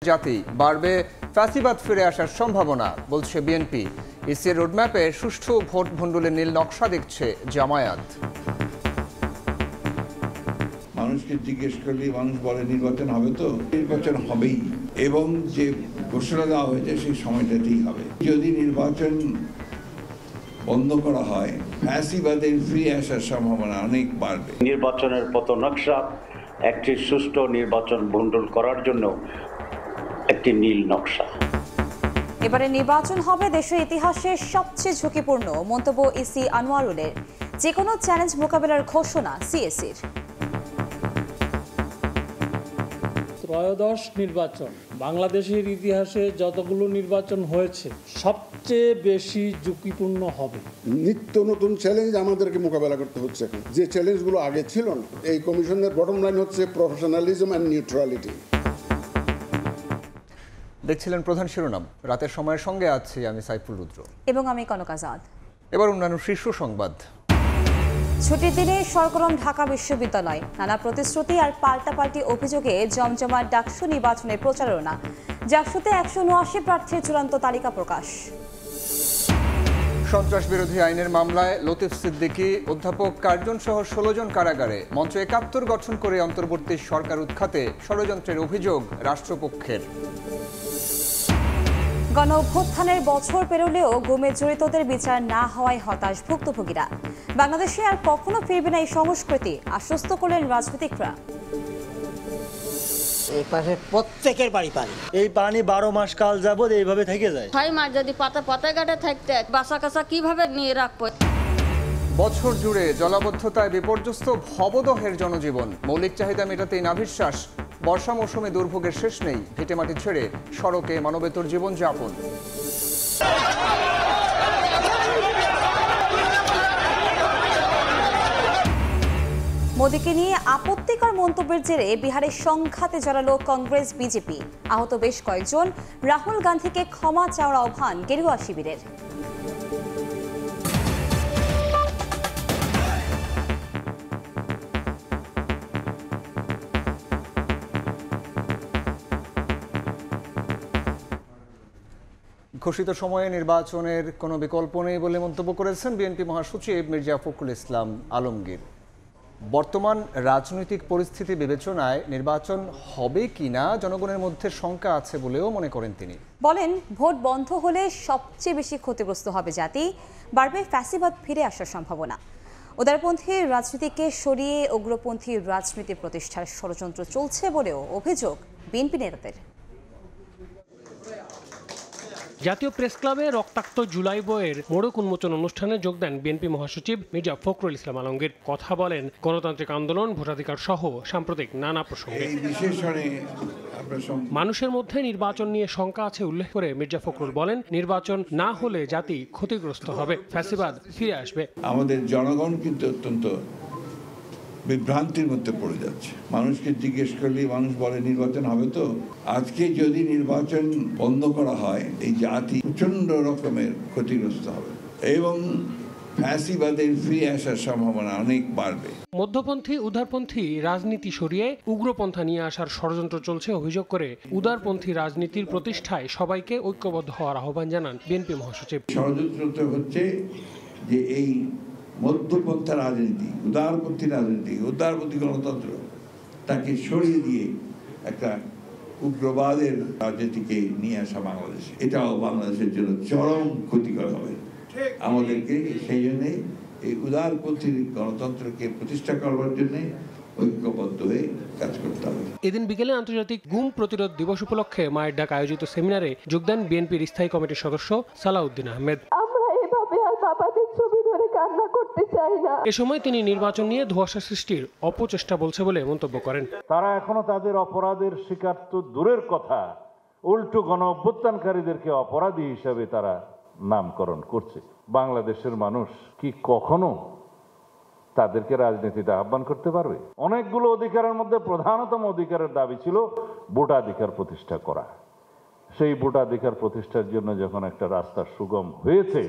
জাতি বাড়বে ফ্যাসিবাদ ফিরে আসার সম্ভাবনা বলছে বিএনপি। ইসির রোডম্যাপে সুষ্ঠু ভোট ভণ্ডুলের নীল নকশা দেখছে জামায়াত। মানুষকে জিজ্ঞেস করলে মানুষ বলে নির্বাচন হবে, তো নির্বাচন হবেই, এবং যে ঘোষণা দেওয়া হয়েছে সেই সময়টাতেই হবে। যদি নির্বাচন বন্ধ করা হয়, ফ্যাসিবাদের ফিরে আসার সম্ভাবনা অনেক বাড়বে। নির্বাচনের পথ নকশা একটি সুষ্ঠু নির্বাচন বন্টন করার জন্য একটি নীল নকশা। এবারে নির্বাচন হবে দেশের ইতিহাসে সবচেয়ে ঝুঁকিপূর্ণ মন্তব্য ইসি আনোয়ারুলের। যে কোনো চ্যালেঞ্জ মোকাবেলার ঘোষণা সিএসির। ত্রয়োদশ নির্বাচন বাংলাদেশের ইতিহাসে যতগুলো নির্বাচন হয়েছে সবচেয়ে বেশি ঝুঁকিপূর্ণ হবে। নিত্য নতুন চ্যালেঞ্জ আমাদেরকে মোকাবেলা করতে হচ্ছে এখন, যে চ্যালেঞ্জগুলো আগে ছিল না। এই কমিশনের বটম লাইন হচ্ছে প্রফেশনালিজম অ্যান্ড নিউট্রালিটি। দেখছিলেন প্রধান শিরোনাম। রাতের সময়ের সঙ্গে আছি আমি সাইফুল রুদ্র এবং আমি কনক আজাদ। এবার অন্যান্য শীর্ষ সংবাদ। ছুটির দিনে সরগরম ঢাকা বিশ্ববিদ্যালয়। নানা প্রতিশ্রুতি আর পাল্টাপাল্টি অভিযোগে জমজমাট ডাকসু নির্বাচনের প্রচারণা। ডাকসুতে 179 প্রার্থীর চূড়ান্ত তালিকা প্রকাশ। সন্ত্রাস বিরোধী আইনের মামলায় লতিফ সিদ্দিকী, অধ্যাপক কার্জন সহ 16 জন কারাগারে। মঞ্চ 71 গঠন করে অন্তর্বর্তী সরকার উৎখাতে ষড়যন্ত্রের অভিযোগ রাষ্ট্রপক্ষের। গণ অভ্যুত্থানের বছর পেরোলেও গুমে জড়িতদের বিচার না হওয়ায় হতাশ ভুক্তভোগীরা। বাংলাদেশে আর কখনো ফিরবে না এই সংস্কৃতি, আশ্বস্ত করলেন রাজনীতিকরা। এই পাশে প্রত্যেকের বাড়ি পানি, এই পানি 12 মাস কাল যাবত এইভাবে থেকে যায়। 6 মাস যদি পাতা ঘাটে থাকতে বাসা কাছা কিভাবে নিয়ে রাখবো? বছর জুড়ে জলাবদ্ধতায় বিপর্যস্ত ভবদহের জনজীবন। মৌলিক চাহিদা মেটাতেই নাভিশ্বাস। বর্ষা মৌসুমে দুর্ভোগের শেষ নেই। ভিটেমাটি ছেড়ে সড়কে মানবেতর জীবনযাপন। মোদীকে নিয়ে আপত্তিকর মন্তব্যের জেরে বিহারের সংঘাতে জড়ালো কংগ্রেস বিজেপি। আহত বেশ কয়েকজন। রাহুল গান্ধীকে ক্ষমা চাওয়ার আহ্বান গেরুয়া শিবিরের। ঘোষিত সময়ে নির্বাচনের কোনো বিকল্প নেই বলে মন্তব্য করেছেন বিএনপি মহাসচিব মির্জা ফখরুল ইসলাম আলমগীর। বর্তমান রাজনৈতিক পরিস্থিতি বিবেচনায় নির্বাচন হবে কিনা জনগণের মধ্যে শঙ্কা আছে বলেও মনে করেন তিনি। বলেন, ভোট বন্ধ হলে সবচেয়ে বেশি ক্ষতিগ্রস্ত হবে জাতি, বাড়বে ফ্যাসিবাদ ফিরে আসার সম্ভাবনা। উদারপন্থী রাজনীতিকে সরিয়ে উগ্রপন্থী রাজনীতি প্রতিষ্ঠার ষড়যন্ত্র চলছে বলেও অভিযোগ বিএনপি নেতাদের। জাতীয় প্রেস ক্লাবে রক্তাক্ত জুলাই বইয়ের মোড়ক উন্মোচন অনুষ্ঠানে যোগ দেন বিএনপি মহাসচিব মির্জা ফখরুল ইসলাম আলমগীর। কথা বলেন গণতান্ত্রিক আন্দোলন, ভোটাধিকার সহ সাম্প্রতিক নানা প্রসঙ্গে। মানুষের মধ্যে নির্বাচন নিয়ে শঙ্কা আছে উল্লেখ করে মির্জা ফখরুল বলেন, নির্বাচন না হলে জাতি ক্ষতিগ্রস্ত হবে, ফ্যাসিবাদ ফিরে আসবে। আমাদের জনগণ কিন্তু অত্যন্ত বিভ্রান্তির মধ্যে পড়ে যাচ্ছে। মানুষকে জিজ্ঞেস করলে মানুষ বলে নির্বাচন হবে, তো আজকে যদি নির্বাচন বন্ধ করা হয়, এই জাতি প্রচন্ড রকমের ক্ষতিগ্রস্ত হবে এবং ফ্যাসিবাদের ফিরে আসার সম্ভাবনা অনেক বাড়বে। মধ্যপন্থী উদারপন্থী রাজনীতি সরিয়ে উগ্রপন্থা নিয়ে আসার ষড়যন্ত্র চলছে অভিযোগ করে উদারপন্থী রাজনীতির প্রতিষ্ঠায় সবাইকে ঐক্যবদ্ধ হওয়ার আহ্বান জানান বিএনপি মহাসচিব। ষড়যন্ত্র হচ্ছে যে এই মধ্যপন্থা রাজনীতি, উদারপন্থী গণতন্ত্র তাকে সরিয়ে দিয়ে একটা উগ্রবাদের রাজনীতিকে নিয়ে আসা বাংলাদেশে, এটাও বাংলাদেশের জন্য চরম ক্ষতিকর হবে। আমাদেরকে সেই জন্যে এই উদারপন্থী গণতন্ত্রকে প্রতিষ্ঠা করবার জন্য ঐক্যবদ্ধ হয়ে কাজ করতে হবে। এদিন বিকেলে আন্তর্জাতিক গুম প্রতিরোধ দিবস উপলক্ষে মায়ের ডাক আয়োজিত সেমিনারে যোগ দেন বিএনপির স্থায়ী কমিটির সদস্য সালাউদ্দিন আহমেদ। এ সময় তিনি নির্বাচন নিয়ে ধোঁয়াশা সৃষ্টির অপচেষ্টা বলছে বলে মন্তব্য করেন। তারা এখনো তাদের অপরাধের শিকার তো দূরের কথা, উল্টো গণ অভ্যুত্থানকারীদেরকে অপরাধী হিসাবে তারা নামকরণ করছে। বাংলাদেশের মানুষ কি কখনো তাদেরকে রাজনীতিতে আহ্বান করতে পারবে? অনেকগুলো অধিকারের মধ্যে প্রধানতম অধিকারের দাবি ছিল ভোটাধিকার প্রতিষ্ঠা করা। সেই ভোটাধিকার প্রতিষ্ঠার জন্য যখন একটা রাস্তা সুগম হয়েছে,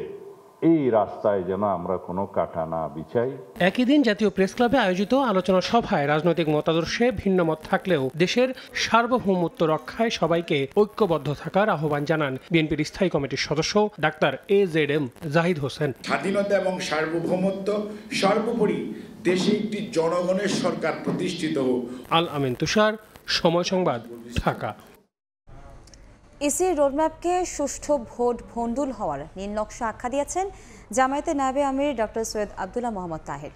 এই রাস্তায় যেন আমরা কোনো কাটা না বিছাই। একই দিন জাতীয় প্রেস ক্লাবে আয়োজিত আলোচনা সভায় রাজনৈতিক মতাদর্শে ভিন্নমত থাকলেও দেশের সার্বভৌমত্ব রক্ষায় সবাইকে ঐক্যবদ্ধ থাকার আহ্বান জানান বিএনপির স্থায়ী কমিটির সদস্য ডাক্তার AZM জাহিদ হোসেন। স্বাধীনতা এবং সার্বভৌমত্ব সর্বোপরি দেশে একটি জনগণের সরকার প্রতিষ্ঠিত হোক। আল আমিন তুষার, সময় সংবাদ, ঢাকা। ইসির রোডম্যাপকে সুষ্ঠু ভোট ভণ্ডুল হওয়ার নীল নকশা আখ্যা দিয়েছেন জামায়াতে নায়েবে আমির ডক্টর সৈয়দ আব্দুল্লাহ মোহাম্মদ তাহের।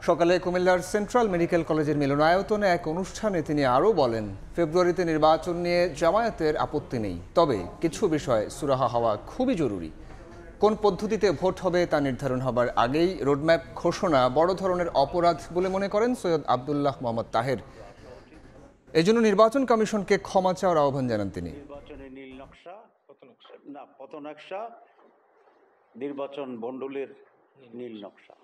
সকালে কুমিল্লার সেন্ট্রাল মেডিকেল কলেজের মিলনায়তনে এক অনুষ্ঠানে তিনি আরও বলেন, ফেব্রুয়ারিতে নির্বাচন নিয়ে জামায়াতের আপত্তি নেই, তবে কিছু বিষয় সুরাহা হওয়া খুবই জরুরি। কোন পদ্ধতিতে ভোট হবে তা নির্ধারণ হবার আগেই রোডম্যাপ ঘোষণা বড় ধরনের অপরাধ বলে মনে করেন সৈয়দ আব্দুল্লাহ মোহাম্মদ তাহের। এজন্য নির্বাচন কমিশনকে ক্ষমা চাওয়ার আহ্বান জানান তিনি। নির্বাচনের নীল নকশা পথনকশা নির্বাচন ভণ্ডুলের নীল নকশা,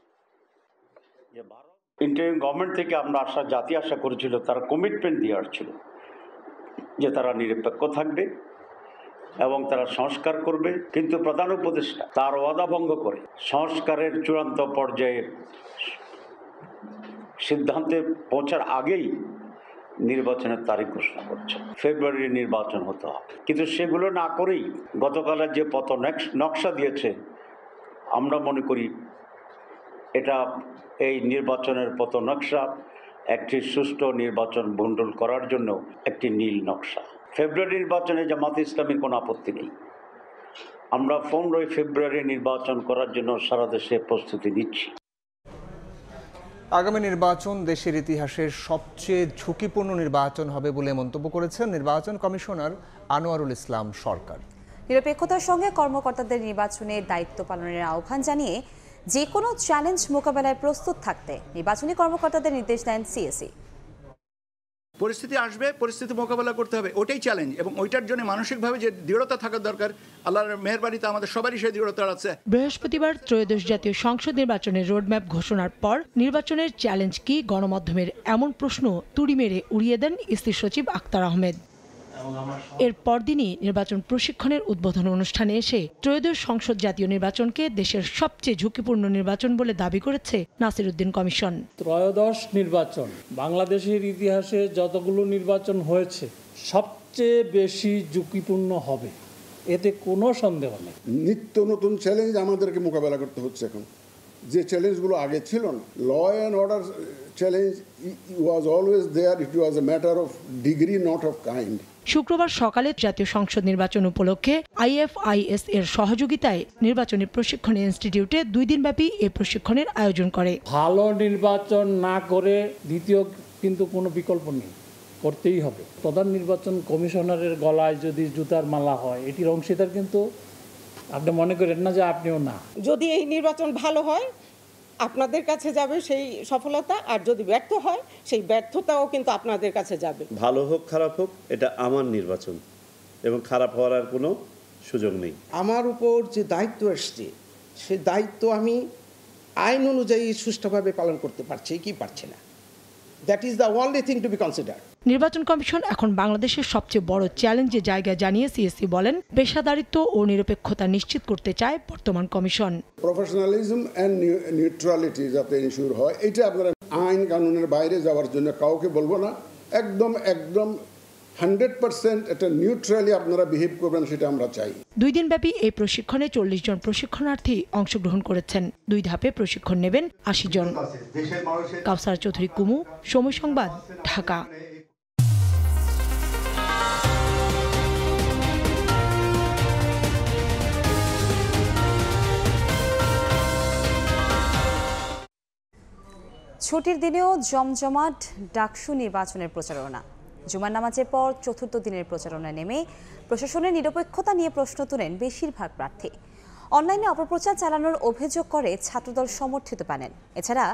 যে ভারত ইন্টারিম গভর্নমেন্ট থেকে আমরা জাতি আশা করেছিল, তারা কমিটমেন্ট দিয়ে আসছিল যে তারা নিরপেক্ষ থাকবে এবং তারা সংস্কার করবে, কিন্তু প্রধান উপদেষ্টা তার ওয়াদা ভঙ্গ করে সংস্কারের চূড়ান্ত পর্যায়ে সিদ্ধান্তে পৌঁছার আগেই নির্বাচনের তারিখ ঘোষণা করছে। ফেব্রুয়ারির নির্বাচন হতে হবে, কিন্তু সেগুলো না করেই গতকালের যে পথ নকশা দিয়েছে, আমরা মনে করি এটা এই নির্বাচনের পথ নকশা একটি সুষ্ঠু নির্বাচন ভণ্ডুল করার জন্য একটি নীল নকশা। ফেব্রুয়ারি নির্বাচনে জামায়াতে ইসলামীর কোনো আপত্তি নেই। আমরা 15 ফেব্রুয়ারি নির্বাচন করার জন্য সারা দেশে প্রস্তুতি নিচ্ছি। আগামী নির্বাচন দেশের ইতিহাসের সবচেয়ে ঝুঁকিপূর্ণ নির্বাচন হবে বলে মন্তব্য করেছেন নির্বাচন কমিশনার আনোয়ারুল ইসলাম সরকার। নিরপেক্ষতার সঙ্গে কর্মকর্তাদের নির্বাচনে দায়িত্ব পালনের আহ্বান জানিয়ে যে কোনো চ্যালেঞ্জ মোকাবেলায় প্রস্তুত থাকতে নির্বাচনী কর্মকর্তাদের নির্দেশ দেন সিএসি। পরিস্থিতি আসবে, পরিস্থিতি মোকাবেলা করতে হবে, ওটাই চ্যালেঞ্জ, এবং ওইটার জন্য মানসিকভাবে যে দৃঢ়তা থাকা দরকার, আল্লাহর মেহেরবানিতে আমাদের সবারই সেই দৃঢ়তা আছে। বৃহস্পতিবার ত্রয়োদশ জাতীয় সংসদ নির্বাচনের রোডম্যাপ ঘোষণার পর নির্বাচনের চ্যালেঞ্জ কি গণমাধ্যমের এমন প্রশ্ন তুড়ি মেরে উড়িয়ে দেন ইসি সচিব আক্তার আহমেদ। এর পরদিনই নির্বাচন প্রশিক্ষণের উদ্বোধন অনুষ্ঠানে এসে ত্রয়োদশ সংসদ জাতীয় নির্বাচনকে দেশের সবচেয়ে ঝুঁকিপূর্ণ নির্বাচন বলে দাবি করেছে নাসিরউদ্দিন কমিশন। ত্রয়োদশ নির্বাচন বাংলাদেশের ইতিহাসে যতগুলো নির্বাচন হয়েছে সবচেয়ে বেশি ঝুঁকিপূর্ণ হবে, এতে কোনো সন্দেহ নেই। নিত্য নতুন চ্যালেঞ্জ আমাদেরকে মোকাবেলা করতে হচ্ছে এখন, যে চ্যালেঞ্জগুলো আগে ছিল না। Law and order challenge was always there, it was a matter of degree, not of kind. শুক্রবার সকালে জাতীয় সংসদ নির্বাচন উপলক্ষে IFIS এর সহযোগিতায় নির্বাচনী প্রশিক্ষণ ইনস্টিটিউটে 2 দিনব্যাপী এই প্রশিক্ষণের আয়োজন করে। ভালো নির্বাচন না করে দ্বিতীয় কিন্তু কোনো বিকল্প নেই, করতেই হবে। প্রধান নির্বাচন কমিশনারের গলায় যদি জুতার মালা হয়, এটির অংশীদার কিন্তু আপনি মনে করেন না যে আপনিও না। যদি এই নির্বাচন ভালো হয় আপনাদের কাছে যাবে সেই সফলতা, আর যদি ব্যর্থ হয় সেই ব্যর্থতাও কিন্তু আপনাদের কাছে যাবে। ভালো হোক খারাপ হোক, এটা আমার নির্বাচন এবং খারাপ হওয়ার আর কোনো সুযোগ নেই। আমার উপর যে দায়িত্ব এসছে, সে দায়িত্ব আমি আইন অনুযায়ী সুষ্ঠুভাবে পালন করতে পারছি কি পারছি না। That is the only thing to be consider. নির্বাচন কমিশন এখন বাংলাদেশের সবচেয়ে বড় চ্যালেঞ্জের জায়গা জানিয়ে সিএসি বলেন, পেশাদারিত্ব ও নিরপেক্ষতা নিশ্চিত করতে চায় বর্তমান কমিশন। প্রফেশনালিজম অ্যান্ড নিউট্রালিটি যাতে ইনশিওর হয়, এটা আপনারা আইন কানুনের বাইরে যাওয়ার জন্য কাউকে বলবো না। একদম 100% এটা নিউট্রালি আপনারা বিহেভ করবেন, সেটা আমরা চাই। 2 দিনব্যাপী এই প্রশিক্ষণে 40 জন প্রশিক্ষণার্থী অংশগ্রহণ করেছেন। 2 ধাপে প্রশিক্ষণ নেবেন 80 জন। কাউসার চৌধুরী কুমু, সময় সংবাদ, ঢাকা। ছুটির দিনেও জমজমাট ডাকসু নির্বাচনের প্রচারণা। জুমার নামাজের পর চতুর্থ দিনের প্রচারণায় নেমে প্রশাসনের নিরপেক্ষতা নিয়ে প্রশ্ন তোলেন বেশিরভাগ প্রার্থী। অনলাইনে অপপ্রচার চালানোর অভিযোগ করে ছাত্রদল সমর্থিত প্যানেল। এছাড়া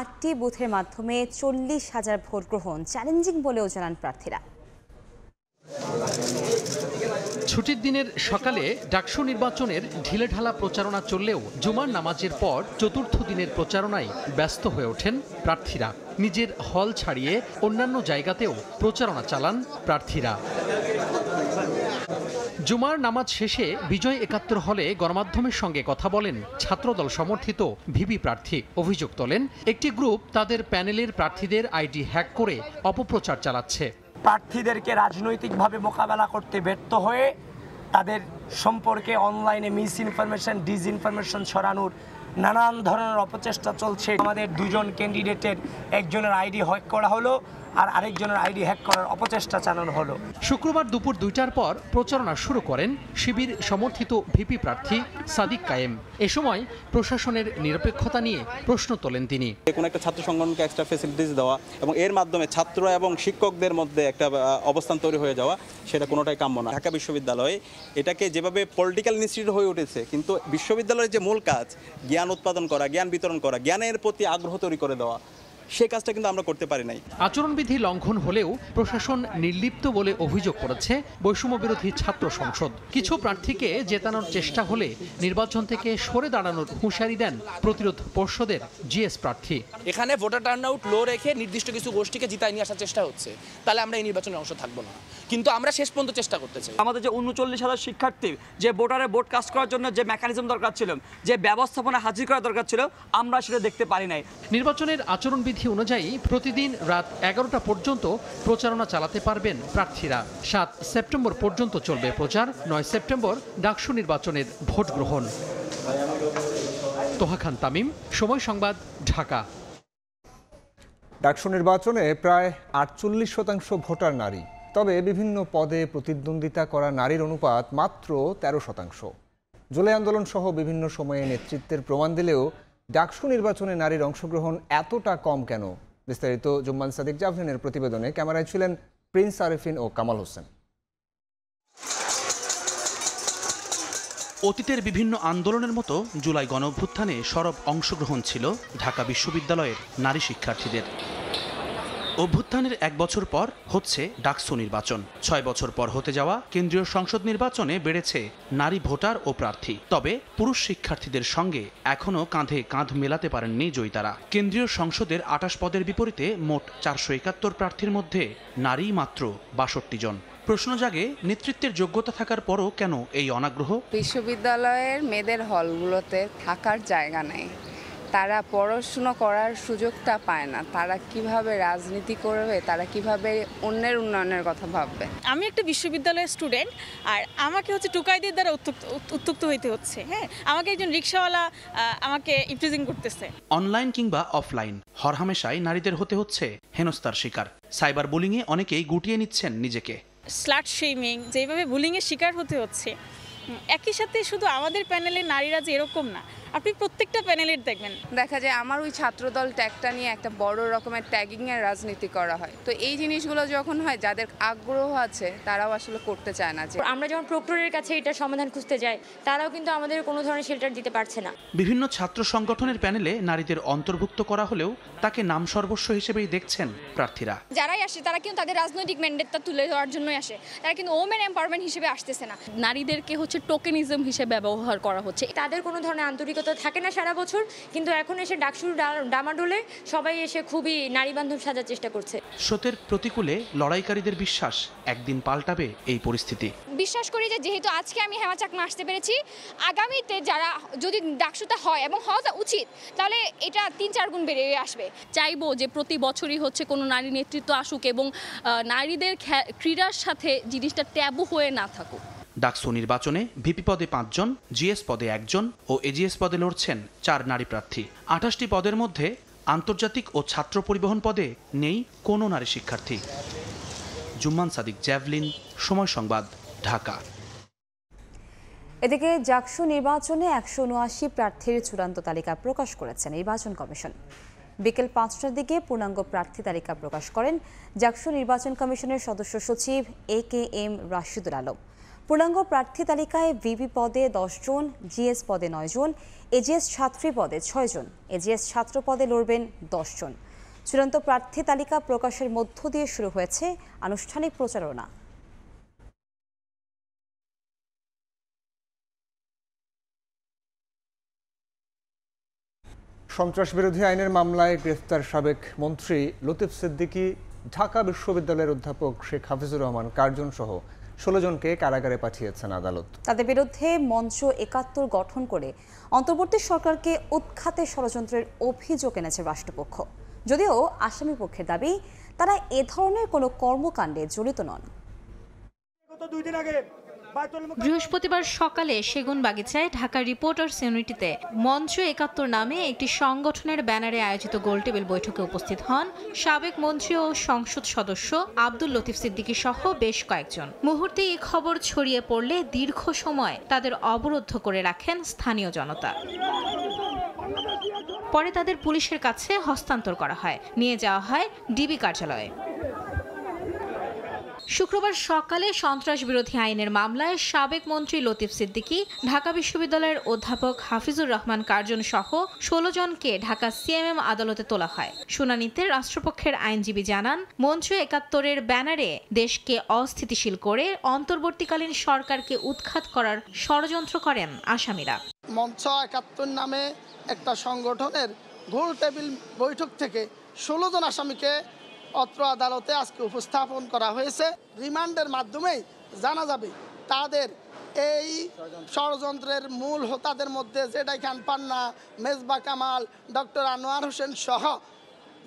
8টি বুথের মাধ্যমে 40,000 ভোট গ্রহণ চ্যালেঞ্জিং বলেও জানান প্রার্থীরা। ছুটির দিনের সকালে ডাকসু নির্বাচনের ঢিলেঢালা প্রচারণা চললেও জুমার নামাজের পর চতুর্থ দিনের প্রচারণায় ব্যস্ত হয়ে ওঠেন প্রার্থীরা। নিজের হল ছাড়িয়ে অন্যান্য জায়গাতেও প্রচারণা চালান প্রার্থীরা। জুমার নামাজ শেষে বিজয় ৭১ হলে গণমাধ্যমের সঙ্গে কথা বলেন ছাত্রদল সমর্থিত ভিপি প্রার্থী। অভিযোগ তোলেন একটি গ্রুপ তাদের প্যানেলের প্রার্থীদের আইডি হ্যাক করে অপপ্রচার চালাচ্ছে। প্রার্থীদেরকে রাজনৈতিকভাবে মোকাবেলা করতে ব্যর্থ হয়ে তাদের সম্পর্কে অনলাইনে মিস ইনফরমেশন, ডিসইনফরমেশন ছড়ানোর নানান ধরনের অপচেষ্টা চলছে। আমাদের দুজন ক্যান্ডিডেটের একজনের আইডি হ্যাক করা হলো আর আরেকজনের আইডি হ্যাক করার অপচেষ্টা চালানো হলো। শুক্রবার দুপুর ২টার পর প্রচারণা শুরু করেন শিবির সমর্থিত ভিপি প্রার্থী সাদিক কায়েম। এ সময় প্রশাসনের নিরপেক্ষতা নিয়ে প্রশ্ন তোলেন তিনি। কোনো একটা ছাত্র সংগঠনকে এক্সট্রা ফ্যাসিলিটিস দেওয়া এবং এর মাধ্যমে ছাত্র এবং শিক্ষকদের মধ্যে একটা অবস্থান তৈরি হয়ে যাওয়া, সেটা কোনোটাই কাম্য না। ঢাকা বিশ্ববিদ্যালয়ে এটাকে যেভাবে পলিটিক্যাল ইনস্টিটিউট হয়ে উঠেছে, কিন্তু বিশ্ববিদ্যালয়ের যে মূল কাজ জ্ঞান উৎপাদন করা, জ্ঞান বিতরণ করা, জ্ঞানের প্রতি আগ্রহ তৈরি করে দেওয়া, সেই কাজটা কিন্তু আমরা করতে পারি নাই। আচরণবিধি লঙ্ঘন হলেও প্রশাসন নির্লিপ্ত বলে অভিযোগ করেছে বৈষম্য বিরোধী ছাত্র সংসদ। কিছু প্রার্থীকে জেতানোর চেষ্টা হলে নির্বাচন থেকে সরে দাঁড়ানোর হুঁশিয়ারি দেন প্রতিরোধ পর্ষদের জিএস প্রার্থী। এখানে ভোটার টার্নআউট লো রেখে নির্দিষ্ট কিছু গোষ্ঠীকে জিতায় নিয়ে আসার চেষ্টা হচ্ছে, তাহলে আমরা এই নির্বাচনে অংশ থাকবো না। কিন্তু আমরা শেষ পর্যন্ত চেষ্টা করতে চাই। আমাদের যে ৩৯,০০০ শিক্ষার্থী যে ভোটারে ভোট কাস্ট করার জন্য যে মেকানিজম দরকার ছিল, যে ব্যবস্থাপনা হাজির করা দরকার ছিল, আমরা সেটা দেখতে পারি নাই। নির্বাচনের আচরণবিধি অনুযায়ী প্রতিদিন রাত ১১টা পর্যন্ত প্রচারণা চালাতে পারবেন প্রার্থীরা। ৭ সেপ্টেম্বর পর্যন্ত চলবে প্রচার। ৯ সেপ্টেম্বর ডাকসু নির্বাচনের ভোট গ্রহণ। তোহা খান তামিম, সময় সংবাদ, ঢাকা। ডাকসু নির্বাচনে প্রায় ৪৮% ভোটার নারী। তবে বিভিন্ন পদে প্রতিদ্বন্দ্বিতা করা নারীর অনুপাত মাত্র ১৩%। জুলাই আন্দোলন সহ বিভিন্ন সময়ে নেতৃত্বের প্রমাণ দিলেও ডাকসু নির্বাচনে নারীর অংশগ্রহণ এতটা কম কেন? বিস্তারিত জুম্মান সাদিক জাভরিনের প্রতিবেদনে। ক্যামেরায় ছিলেন প্রিন্স আরেফিন ও কামাল হোসেন। অতীতের বিভিন্ন আন্দোলনের মতো জুলাই গণঅভ্যুত্থানে সরব অংশগ্রহণ ছিল ঢাকা বিশ্ববিদ্যালয়ের নারী শিক্ষার্থীদের। অভ্যুত্থানের ১ বছর পর হচ্ছে ডাকসু নির্বাচন। ৬ বছর পর হতে যাওয়া কেন্দ্রীয় সংসদ নির্বাচনে বেড়েছে নারী ভোটার ও প্রার্থী। তবে পুরুষ শিক্ষার্থীদের সঙ্গে এখনও কাঁধে কাঁধ মেলাতে পারেননি জয়িতারা। কেন্দ্রীয় সংসদের ২৮ পদের বিপরীতে মোট ৪৭১ প্রার্থীর মধ্যে নারী মাত্র ৬২ জন। প্রশ্ন জাগে, নেতৃত্বের যোগ্যতা থাকার পরও কেন এই অনাগ্রহ? বিশ্ববিদ্যালয়ের মেয়েদের হলগুলোতে থাকার জায়গা নেই, তারা পড়াশুনো করার সুযোগটা পায় না। তারা কিভাবে রাজনীতি করবে, তারা কিভাবে অন্যের উন্নয়নের কথা ভাববে? আমি একটা বিশ্ববিদ্যালয়ের স্টুডেন্ট, আর আমাকে হচ্ছে টুকাইদের দ্বারা উত্তক্ত হইতে হচ্ছে। হ্যাঁ, আমাকে একজন রিক্সাওয়ালা আমাকে ইমপ্রিজন করতেছে। অনলাইন কিংবা অফলাইন হরহামেশাই নারীদের হতে হচ্ছে হেনস্থার শিকার। সাইবার বুলিংয়ে অনেকেই গুটিয়ে নিচ্ছেন নিজেকে। স্ল্যাট শেমিং, যেভাবে বুলিংয়ের শিকার হতে হচ্ছে। একই সাথে শুধু আমাদের প্যানেলের নারীরা যে এরকম না, আপনি প্রত্যেকটা প্যানেলের দেখবেন দেখা যায় আমার ওই ছাত্রদল ট্যাগটা নিয়ে একটা বড় রকমের ট্যাগিংয়ের রাজনীতি করা হয়। তো এই জিনিসগুলো যখন হয়, যাদের আগ্রহ আছে তারাও আসলে করতে চায় না। যে আমরা যখন প্রক্টরের কাছে এটার সমাধান খুঁজতে যাই, তারাও কিন্তু আমাদের কোনো ধরনের শেল্টার দিতে পারছে না। বিভিন্ন ছাত্র সংগঠনের প্যানেলে নারীদের অন্তর্ভুক্ত করা হলেও তাকে নাম সর্বস্ব হিসেবেই দেখছেন প্রার্থীরা। যারাই আসে তারা কিন্তু তাদের রাজনৈতিক ম্যান্ডেটটা তুলে দেওয়ার জন্যই আসে, তারা কিন্তু ওমেন এম্পাওয়ারমেন্ট হিসেবে আসতেছে না। নারীদেরকে হচ্ছে টোকেনিজম হিসেবে ব্যবহার করা হচ্ছে। তাদের কোনো ধরনের আন্তরিকতা থাকে না সারা বছর, কিন্তু এখন এসে ডাকসুর ডামাডোলে সবাই এসে খুবই নারী বান্ধব সাজার চেষ্টা করছে। স্রোতের প্রতিকূলে লড়াইকারীদের বিশ্বাস একদিন পাল্টাবে এই পরিস্থিতি। বিশ্বাস করি যে যেহেতু আজকে আমি হেমা চাকমা আসতে পেরেছি, আগামীতে যারা যদি ডাকসুটা হয় এবং হওয়া উচিত, তাহলে এটা ৩-৪ গুণ বেড়ে আসবে। চাইবো যে প্রতি বছরই হচ্ছে কোনো নারী নেতৃত্ব আসুক এবং নারীদের ক্রীড়ার সাথে জিনিসটা ট্যাবু হয়ে না থাকুক। ডাকসু নির্বাচনে ভিপি পদে ৫ জন, জিএস পদে ১ জন ও এজিএস পদে লড়ছেন ৪ নারী প্রার্থী। ২৮টি পদের মধ্যে আন্তর্জাতিক ও ছাত্র পরিবহন পদে নেই কোনো নারী শিক্ষার্থী। জুম্মান সাদিক, জ্যাভলিন, সময় সংবাদ, ঢাকা। এদিকে ডাকসু নির্বাচনে ১৭৯ প্রার্থীর চূড়ান্ত তালিকা প্রকাশ করেছে নির্বাচন কমিশন। বিকেল ৫টার দিকে পূর্ণাঙ্গ প্রার্থী তালিকা প্রকাশ করেন ডাকসু নির্বাচন কমিশনের সদস্য সচিব AKM রাশিদুল আলম। পূর্ণাঙ্গ প্রার্থী তালিকায় ভিপি পদে ১০ জন, জিএস পদে ৯ জন, এজিএস ছাত্রী পদে ৬ জন, এজিএস ছাত্র পদে লড়বেন ১০ জন। চূড়ান্ত প্রার্থী তালিকা প্রকাশের মধ্য দিয়ে শুরু হয়েছে আনুষ্ঠানিক প্রচারণা। সন্ত্রাস বিরোধী আইনের মামলায় গ্রেফতার সাবেক মন্ত্রী লতিফ সিদ্দিকী, ঢাকা বিশ্ববিদ্যালয়ের অধ্যাপক শেখ হাফিজুর রহমান কার্জন সহ 16 জনকে কারাগারে পাঠিয়েছেন আদালত। তাদের বিরুদ্ধে মঞ্চ 71 গঠন করে অন্তর্বর্তী সরকারকে উৎখাতে ষড়যন্ত্রের অভিযোগ এনেছে রাষ্ট্রপক্ষ। যদিও আসামি পক্ষের দাবি তারা এ ধরনের কোনো কর্মকাণ্ডে জড়িত নন। বৃহস্পতিবার সকালে সেগুনবাগিচায় ঢাকা রিপোর্টার্স ইউনিটিতে মঞ্চ 71 নামে একটি সংগঠনের ব্যানারে আয়োজিত গোলটেবিল বৈঠকে উপস্থিত হন সাবেক মন্ত্রী ও সংসদ সদস্য আব্দুল লতিফ সিদ্দিকী সহ বেশ কয়েকজন। মুহূর্তে এই খবর ছড়িয়ে পড়লে দীর্ঘ সময় তাদের অবরুদ্ধ করে রাখেন স্থানীয় জনতা। পরে তাদের পুলিশের কাছে হস্তান্তর করা হয়, নিয়ে যাওয়া হয় ডিবি কার্যালয়ে। শুক্রবার সকালে সন্ত্রাস বিরোধী আইনের মামলায় সাবেক মন্ত্রী লতিফ সিদ্দিকী, ঢাকা বিশ্ববিদ্যালয়ের অধ্যাপক হাফিজুর রহমান কার্জন সহ 16 জনকে ঢাকা সিএমএম আদালতে তোলা হয়। শুনানিতে রাষ্ট্রপক্ষের আইনজীবী জানান, মঞ্চ 71-এর ব্যানারে দেশকে অস্থিতিশীল করে অন্তর্বর্তীকালীন সরকারকে উৎখাত করার ষড়যন্ত্র করেন আসামিরা। মঞ্চ 71 নামে একটা সংগঠনের গোল টেবিল বৈঠক থেকে 16 জন আসামিকে অত্র আদালতে আজকে উপস্থাপন করা হয়েছে। রিমান্ডের মাধ্যমেই জানা যাবে তাদের এই ষড়যন্ত্রের মূল হোতাদের মধ্যে জেডাই খান পান্না, মেজবা কামাল, ডক্টর আনোয়ার হোসেন সহ